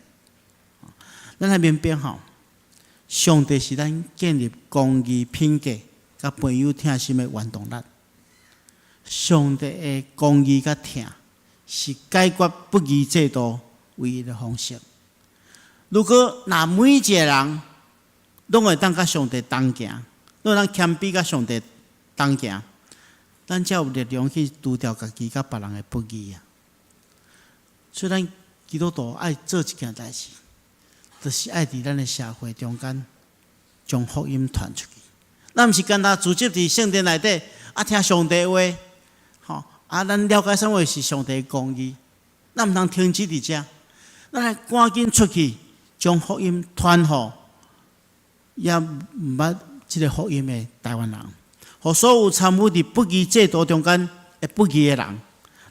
咱来明白上帝是咱建立公义品格甲朋友疼心的原动力。上帝的公义甲疼是解决不义制度唯一的方式。如果每一个人拢会当甲上帝同行，拢会当谦卑甲上帝同行，咱才有力量去除掉家己甲别人的不义所以咱基督徒爱做一件代志，就是爱伫咱的社会中间将福音传出去。咱毋是单单聚集伫圣殿内底听上帝话，咱了解什么是上帝的公义，咱毋通停止伫遮，咱来赶紧出去，将福音传互也毋捌即个福音的台湾人，互所有参与伫不义制度中间的不义的人，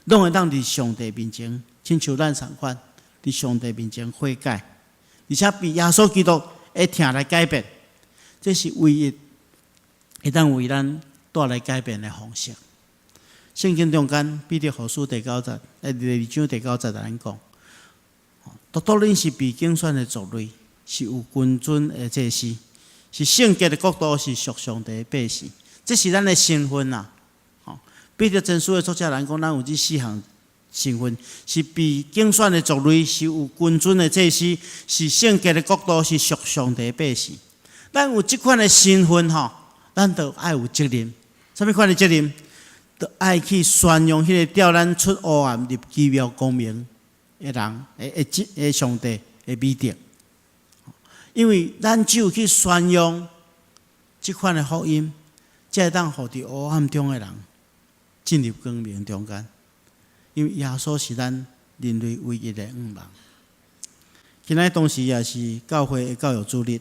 拢会当伫上帝面前，亲像咱同款，伫上帝面前悔改，而且被耶稣基督的疼来改变，这是唯一会当为咱带来改变的方式。圣经中间彼得后书第2章第9节咱讲，独独恁是被拣选的族类，是有君尊的祭司，是圣洁的国度，是属上帝的百姓。这是咱的身份呐。彼得前书的作者人讲，咱有这4项身份：是被拣选的族类，是有君尊的祭司，是圣洁的国度，是属上帝的百姓。咱有这款的身份咱就爱有责任。什么款的责任？就爱去宣扬迄个调咱出黑暗入奇妙光明的人，的上帝的美德。因为咱只有去宣扬这款的福音，才会当互伫黑暗中的人进入光明中间。因为耶稣是咱人类唯一的盼望。今仔同时也是教会的教育主日，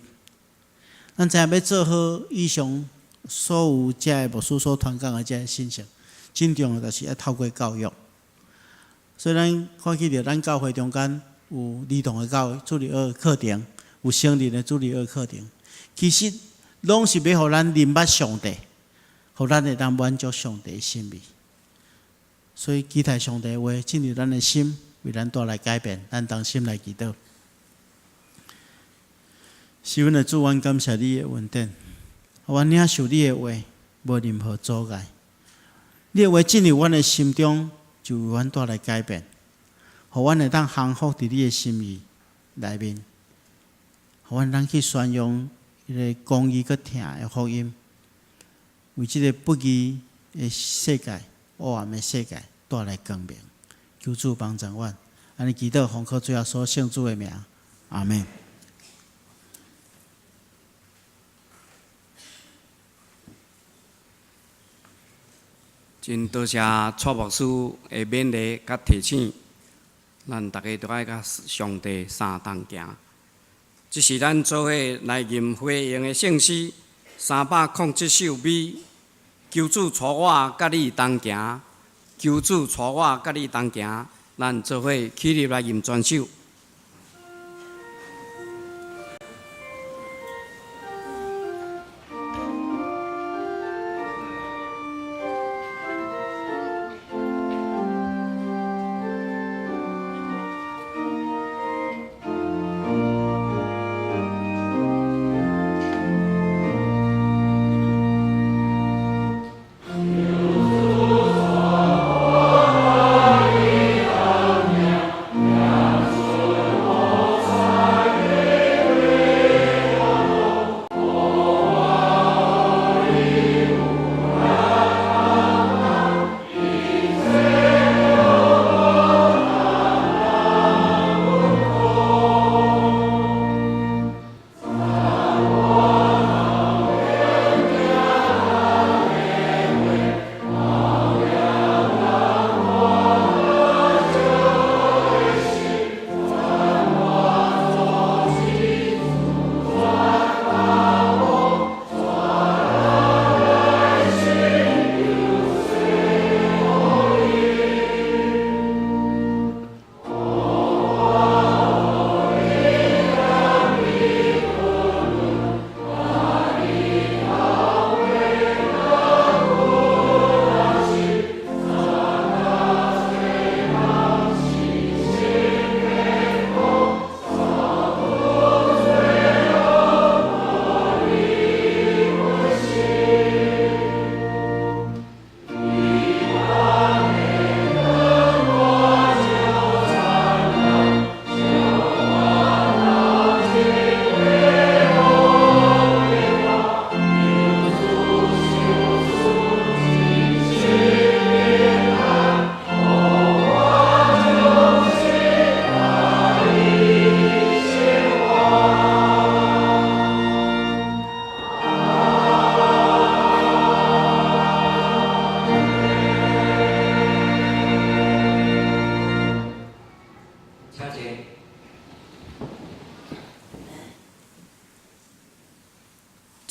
咱知影要做好以上所有遮的牧师所传讲的遮个信息，真重要就是要透过教育。所以咱看起着咱教会中间有儿童的教育主日学课程，有成人的主日学课程，其实拢是要互咱认捌上帝，互咱会当满足上帝的心意。所以期待上帝的话进入咱的心，为咱带来改变。咱同心来祈祷。是阮的主，阮感谢你的恩典，阮领受你的话，无任何阻碍。你的话进入阮的心中，就为阮带来改变，互阮会当降服伫你的心意内面，互阮当去宣扬迄个公义佮疼的福音，为即个不义的世界、黑暗的世界带来光明。求主帮助阮，安尼祈祷奉靠最后所圣主的名，阿门。真多谢蔡牧师的勉励甲提醒，咱大家都爱甲上帝相同行。这是咱做伙来吟会用的圣诗307首美，求主带我甲你同行，求主带我甲你同行，咱做伙起立来吟全首。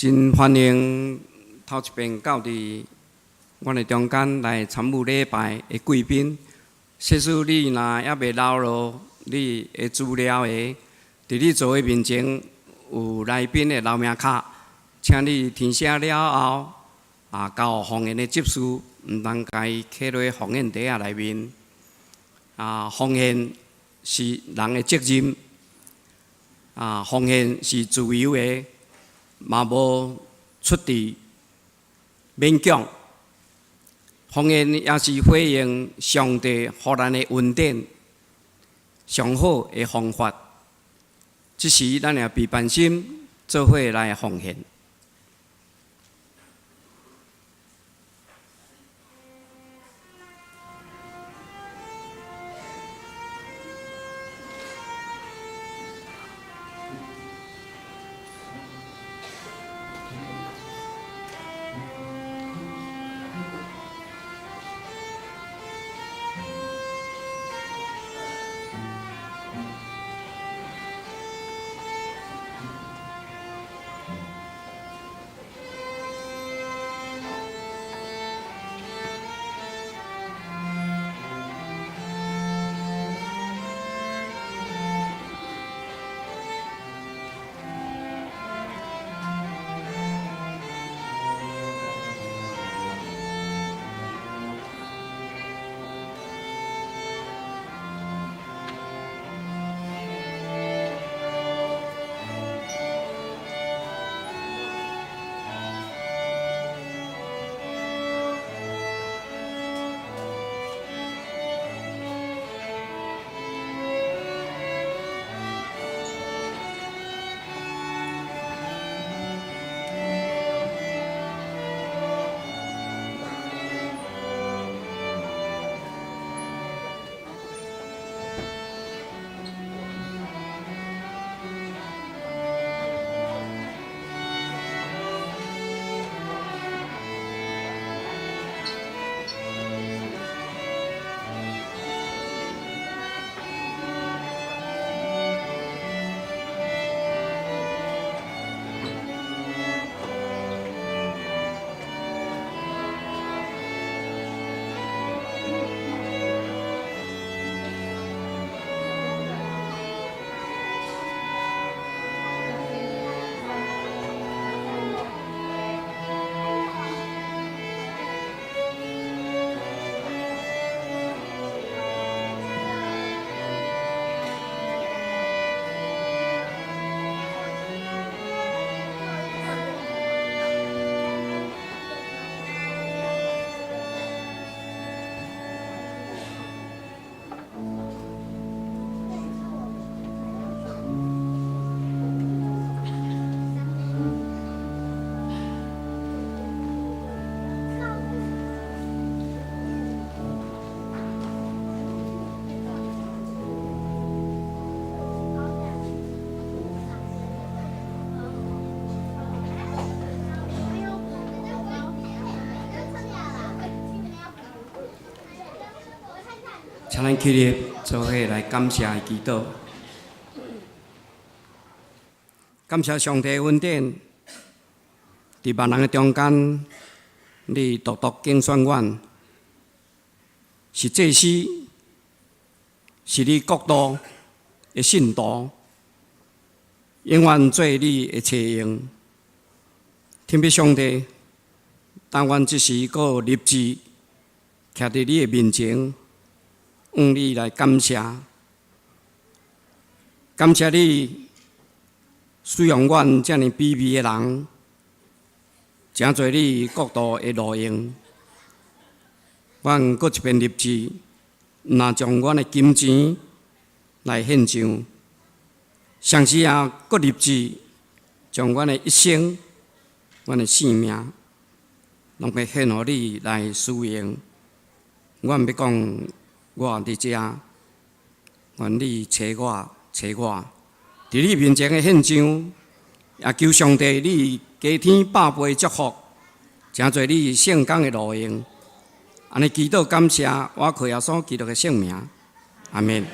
真欢迎头一遍到伫阮的中间来参与礼拜的贵宾。即使你若还未老咯，你的资料伫你座位面前有来宾的留名卡，请你填写了后，到奉献的执事，毋通家己刻落奉献袋内面。奉献是人的责任，奉献是自由的，嘛无出地勉强。奉献也是回应上帝予咱的恩典，上好的方法。即时咱也备办心，做伙来奉献。请咱起立，做伙来感谢祈祷。感谢上帝的恩典，伫万人的中间，你独独竞选阮，是祭司，是你国度的信徒，永远做你的采用。天父上帝，但愿即时阁立志，徛伫你的面前。你来感谢，感谢你使用阮遮尔卑微的人，诚侪你国度的路用。阮搁一遍立志，若将阮的金钱来献上，上时也搁立志，将阮的一生、阮的性命，拢要献予你来使用。阮要讲。我伫遮，愿你找我，伫你面前的献上，也求上帝你加添百倍祝福，诚侪你圣工的路用。安尼祈祷感谢，我靠耶稣基督的圣名，阿门。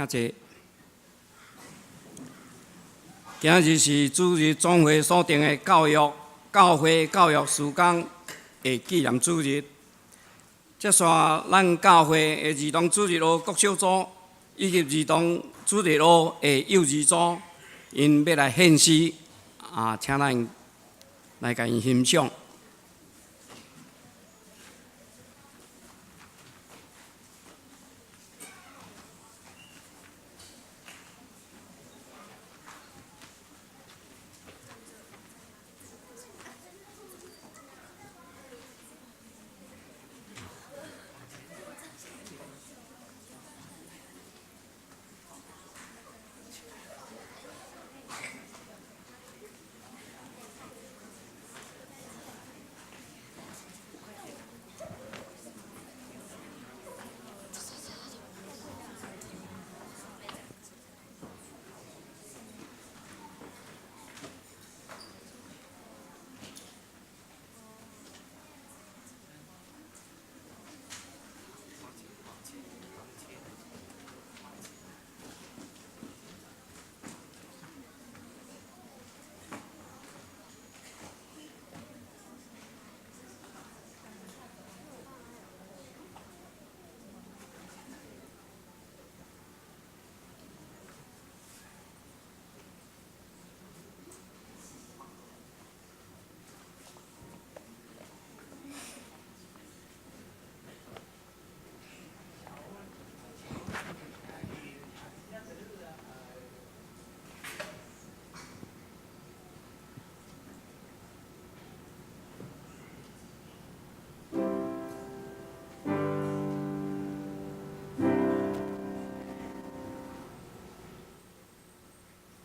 请坐。今日是主日总会所定的教会教育时间的纪念主日。接续咱教会的儿童主日学国小组以及儿童主日学的幼儿组，因要来献诗，请咱来甲因欣赏。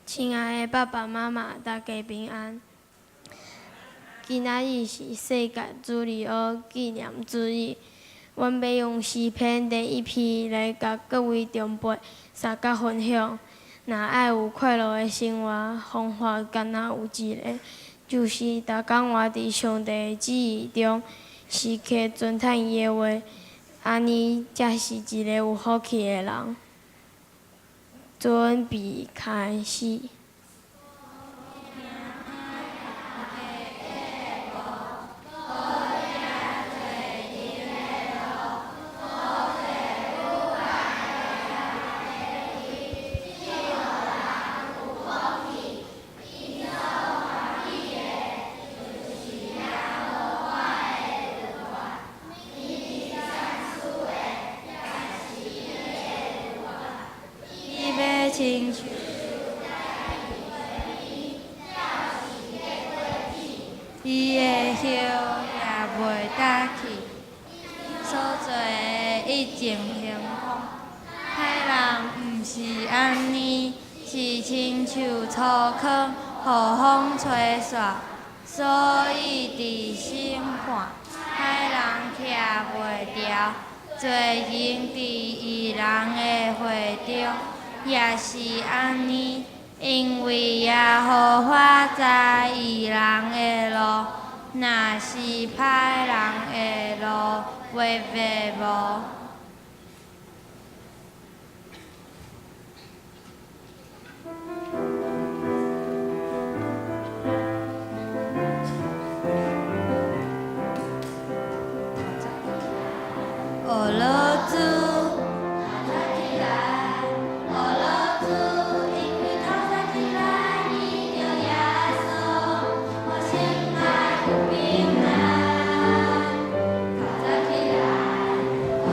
亲爱的爸爸妈妈，大家平安。今仔日是世界主日学纪念主日，阮要用诗篇第一篇来甲各位长辈相甲分享。若爱有快乐的生活，方法敢若有一个，就是逐工活伫上帝的旨意中，时刻尊叹伊的话，安尼才是一个有福气的人。准备开始。亲像伊的叶也袂干去，所做的一种幸福。海人毋是安尼，是亲像粗壳，予风吹散，所以伫心肝，海人徛袂牢。做人伫伊人的会中。也是安尼，因为也互我知伊人的路，若是歹人的路，袂袂无。俄罗斯。我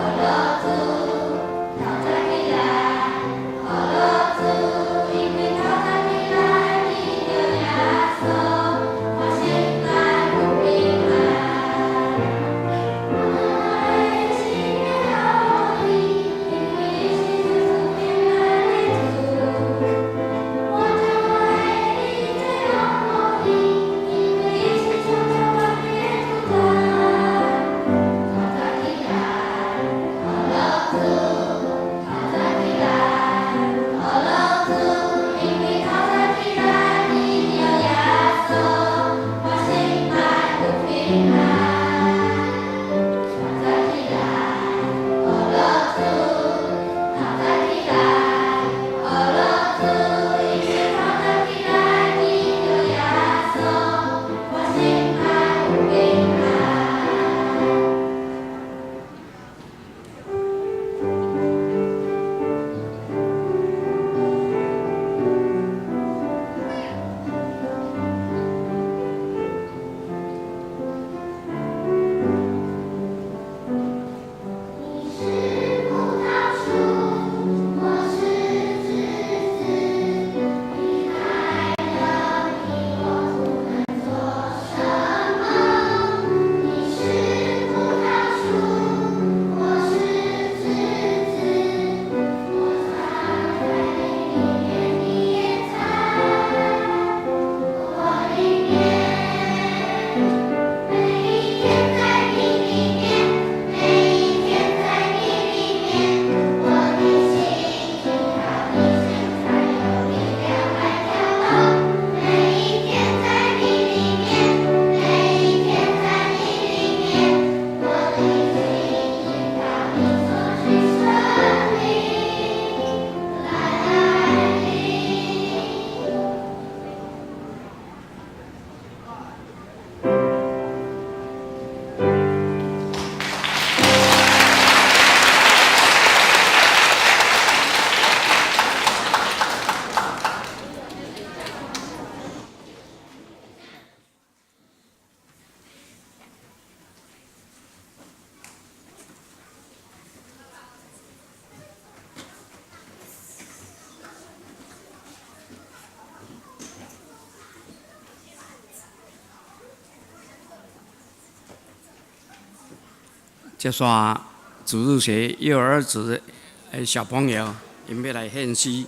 接煞主日学幼儿子的小朋友，因要来献诗。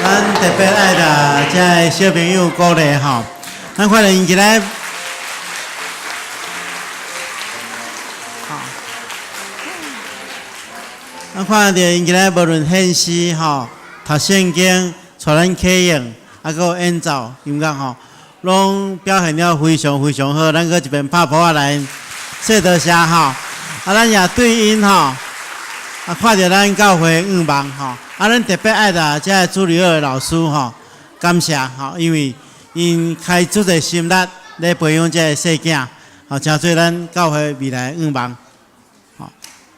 咱特别爱的这个小朋友鼓励吼，咱看到因今日，咱看到因今日无论献诗吼、读圣经、带咱启应，还有演奏音乐吼，拢表现了非常非常好。咱搁一边拍鼓来，说多谢吼。咱也对因吼，看到咱教会忙吼，咱特别爱的这个主日学老师吼，感谢吼，因为因开出个心力来培养这个细囝，吼，真做咱教会未来忙。吼，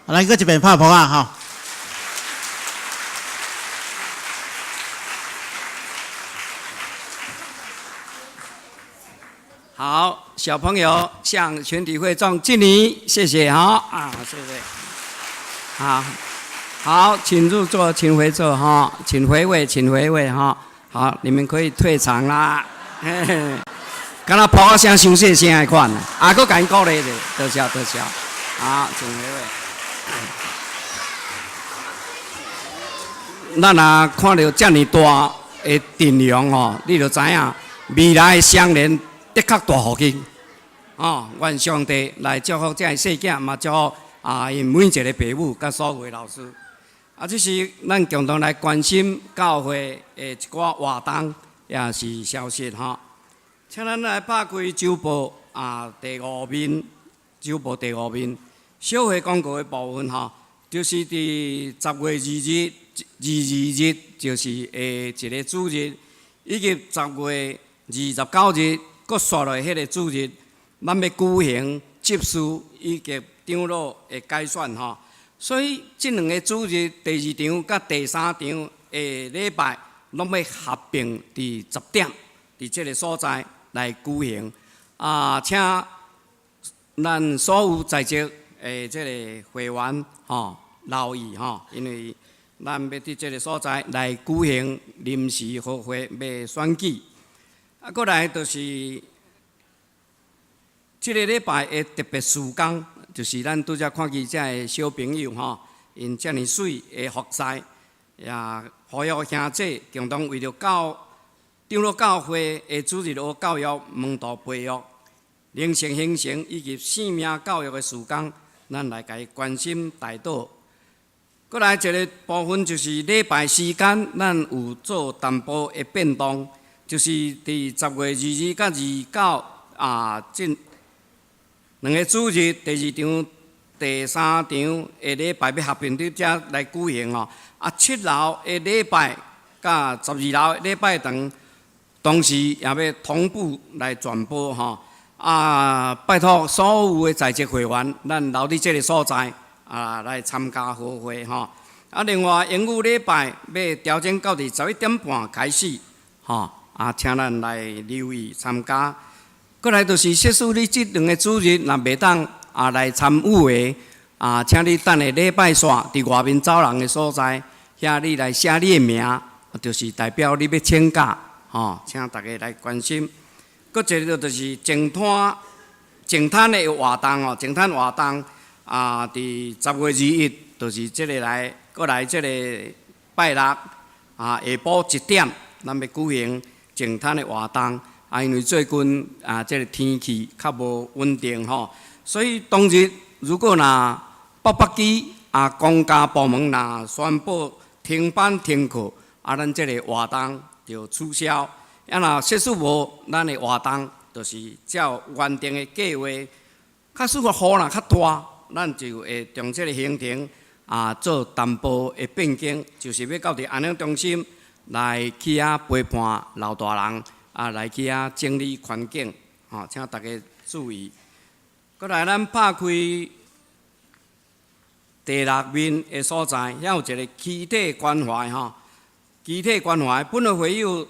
咱搁一边拍鼓啊吼。好，小朋友向全体会众敬礼，谢谢哈谢谢。好，请入座，请回座哈，请回位，请回位哈。好，你们可以退场啦。敢若噗声、伤细声的款，搁甲因鼓励者，多谢多谢。好，请回位。咱若看到遮尔大的阵容哦，你就知影未来的双联的确大福气。愿上帝来祝福这个细囝，嘛祝福因每一个父母甲所有的老师。这是咱共同来关心教会的一寡活动，也是消息哈。请咱来拍开周报第5面，周报第5面小会广告的部分哈，就是伫10月22日，就是一个主日，以及10月29日，搁刷落迄个主日，咱要举行执事以及长老的改选哈。所以，这2个主日，第2场甲第3场的礼拜，拢要合并伫10点，伫这个所在来举行。请咱所有在席的这个会员留意因为咱要伫这个所在来举行临时和会，要选举。过来就是这个礼拜的特别事工。就是咱拄则看见这个小朋友因遮尔水的服侍，也呼吁兄弟共同为着长老教会的主日学教育、门徒培育、灵性形成以及生命教育的事工，咱来甲伊关心带导。过来一个部分就是礼拜时间，咱有做淡薄的变动，就是伫10月22甲29这2个主日，第2场、第3场的礼拜要合并伫遮来举行7楼的礼拜甲12楼的礼拜堂，同时也要同步来传播拜托所有的在籍会员，咱留伫这个所在来参加好会另外英语礼拜要调整到伫11点半开始请咱来留意参加。过来就是设施你这2个主日，若袂当来参与的请你等下礼拜线伫外面走廊的所在，遐你来写你的名，就是代表你要请假请大家来关心。搁一个就是净滩的活动净滩活动伫10月21日，就是这个过来这个拜六下晡1点，咱要举行净滩的活动。因为最近这个天气较无稳定所以当日如果北基公家部门宣布停班停课，咱这个活动就取消。若设施无，咱的活动就是照原定的计划。假使个雨若较大，咱就会从这个行程做淡薄的变更，就是要到伫安养中心来去陪伴老大人。来去整理环境，请大家注意。过来，咱拍开第6面的所在，遐有一个躯体关怀躯体关怀，本来会有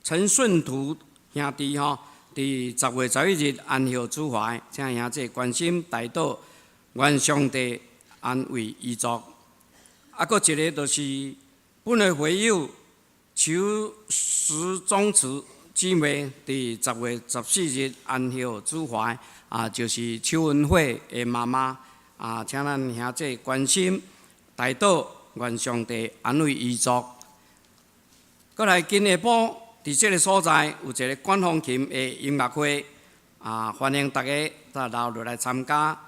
陈顺图兄弟伫10月11日安息主怀，请兄弟关心带导，愿上帝安慰遗族。搁一个就是本来会有求实宗祠。姊妹伫10月14日安息主怀就是邱文慧的妈妈请咱兄弟关心带导，愿上帝安慰遗族。过来今下晡伫即个所在有一个管风琴的音乐会，欢迎大家再留落来参加。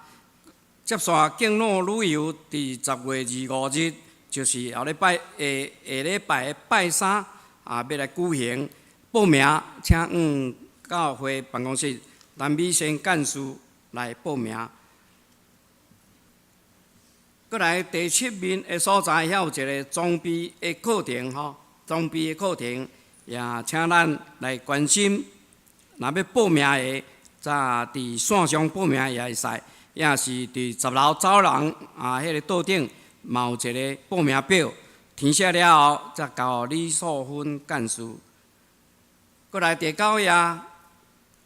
接续敬老旅游，伫10月25日，就是后礼拜下礼拜的拜三，要来举行。报名请教会办公室蓝美仙干事来报名。过来第7面的所在，遐有一个装备的课程吼，装备的课程，也请咱来关心。若要报名的，则伫线上报名也会使，也是伫10楼走廊迄个桌顶，嘛有一个报名表，填写了后，则交李素芬干事。过来第9夜，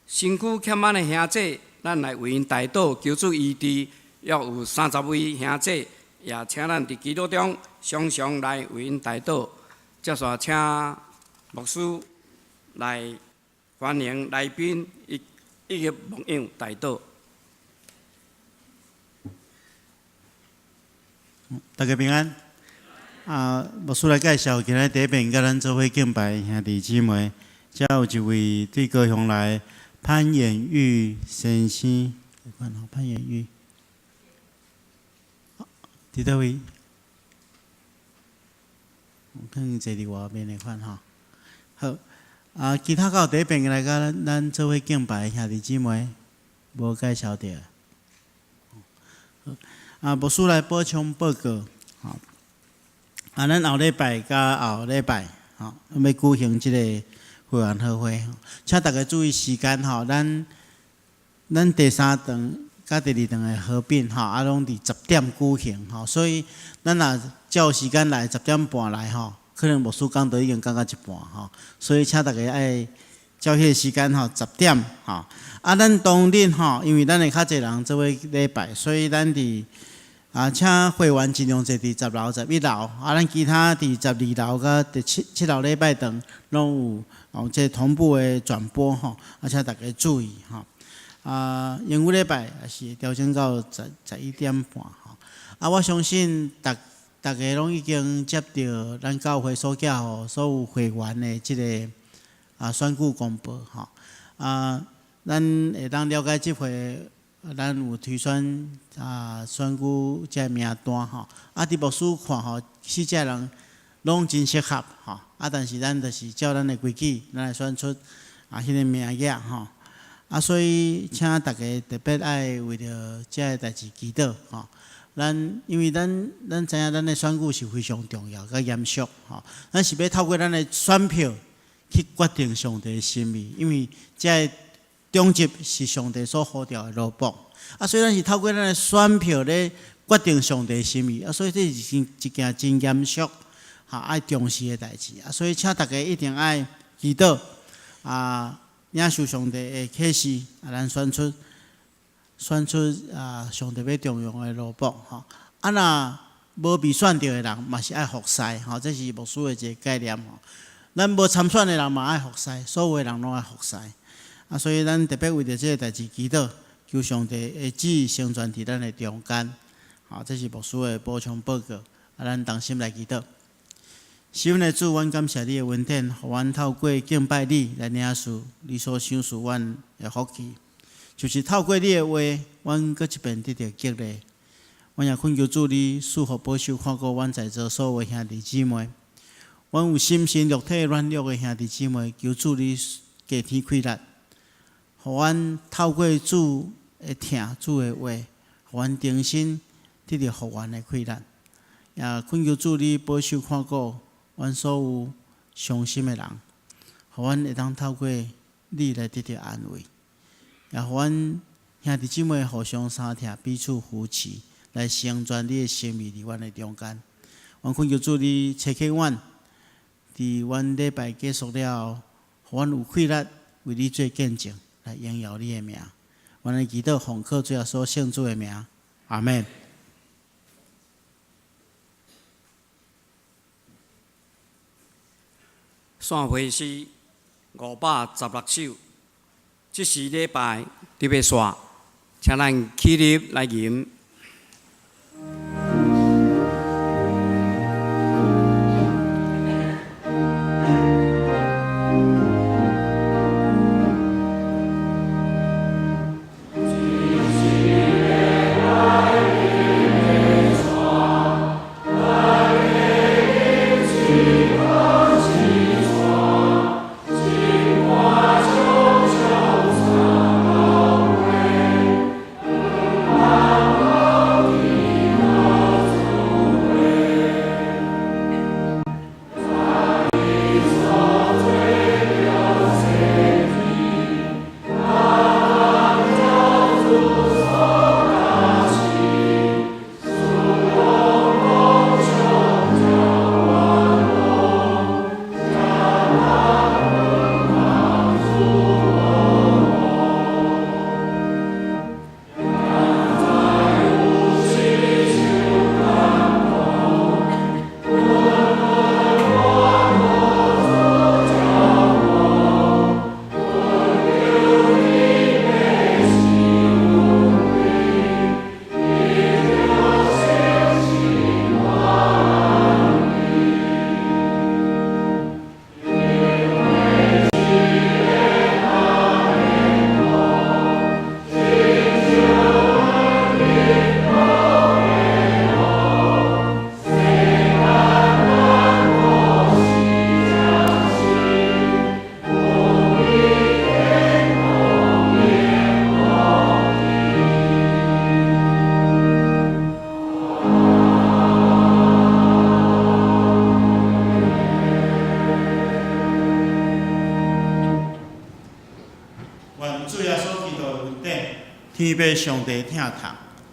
身躯欠满的兄弟，咱来为因代祷，求主医治。约有30位兄弟，也请咱伫基督中常常来为因代祷。接续请牧师来欢迎来宾，以及牧养代祷。大家平安。牧师来介绍，今日第一遍甲咱做伙敬拜兄弟姊妹，遮有一位对高雄来潘延玉先生，看吼潘延玉。伫倒位？可能坐伫外面的款吼。好，其他到第一遍来甲咱做伙敬拜兄弟姊妹，无介绍着。牧师来补充报告，吼。咱后礼拜甲后礼拜，吼，要举行即个会员好会，请大家注意时间吼，咱第3场甲第2场的合并吼，拢伫10点举行吼，所以咱若照时间来10点半来吼，可能牧师讲都已经讲到一半吼，所以请大家爱照迄个时间吼10点吼。咱当日吼，因为咱会较侪人做伙礼拜，所以咱伫请会员尽量坐伫10楼、11楼，咱其他伫12楼甲第7楼礼拜堂拢有即同步的转播吼，请大家注意吼。英语礼拜也是调整到11点半吼。我相信大家拢已经接到咱教会所寄互所有会员的即个选举公报吼。咱会当了解即回。咱有推选选举即个名单吼，伫牧师看吼，4个人拢真适合吼，但是咱就是照咱的规矩，咱来选出迄个名额吼。所以请大家特别爱为着即个代志祈祷吼。因为咱知影咱的选举是非常重要、甲严肃吼，咱是要透过咱的选票去决定上帝的心意，因为即个。终极是上帝所呼召的罗卜，所以咱是透过咱的选票咧决定上帝的心意，所以这是一件真严肃、爱重视的代志，所以请大家一定爱祈祷，领受上帝的启示，咱选出上帝要重用的罗卜，若无被选到的人，嘛是爱服侍，这是牧师的一个概念，咱无参选的人嘛爱服侍，所有的人拢爱服侍。所以咱特别为着即个代志祈祷，求上帝的旨意成全伫咱的中间。这是牧师的补充报告。咱同心来祈祷。是阮的主，阮感谢你的恩典，互阮透过敬拜你来领受你所赏赐阮的福气。就是透过你的话，阮搁一遍得到激励。阮也恳求主你赐福保守看顾阮在座所有的兄弟姊妹。阮有心身肉体软弱的兄弟姊妹，求主你加添开力。互阮透过主的听、主的话，互阮重新得到复原的开力。也恳求主你保守看顾阮所有伤心的人，互阮会当透过你来得到安慰。也互阮兄弟姊妹互相相听，彼此扶持，来成全你的心意伫阮的中间。阮恳求主你切开阮，伫阮礼拜结束了后，互阮有气力为你做见证。来荣耀你的名，阮来祈祷奉靠主耶稣圣主的名，阿门。线会是516首，这是礼拜特别线，请咱起立来吟。天父上帝疼痛，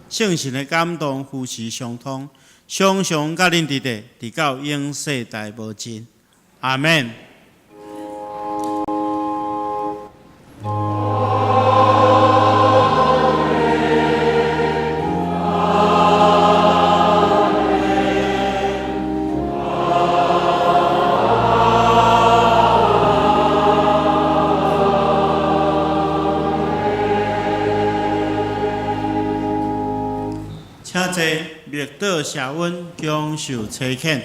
圣神的感动夫妻相通，常常甲恁伫地，直到永世代无尽。阿门。请坐，密道社温，享受车恳。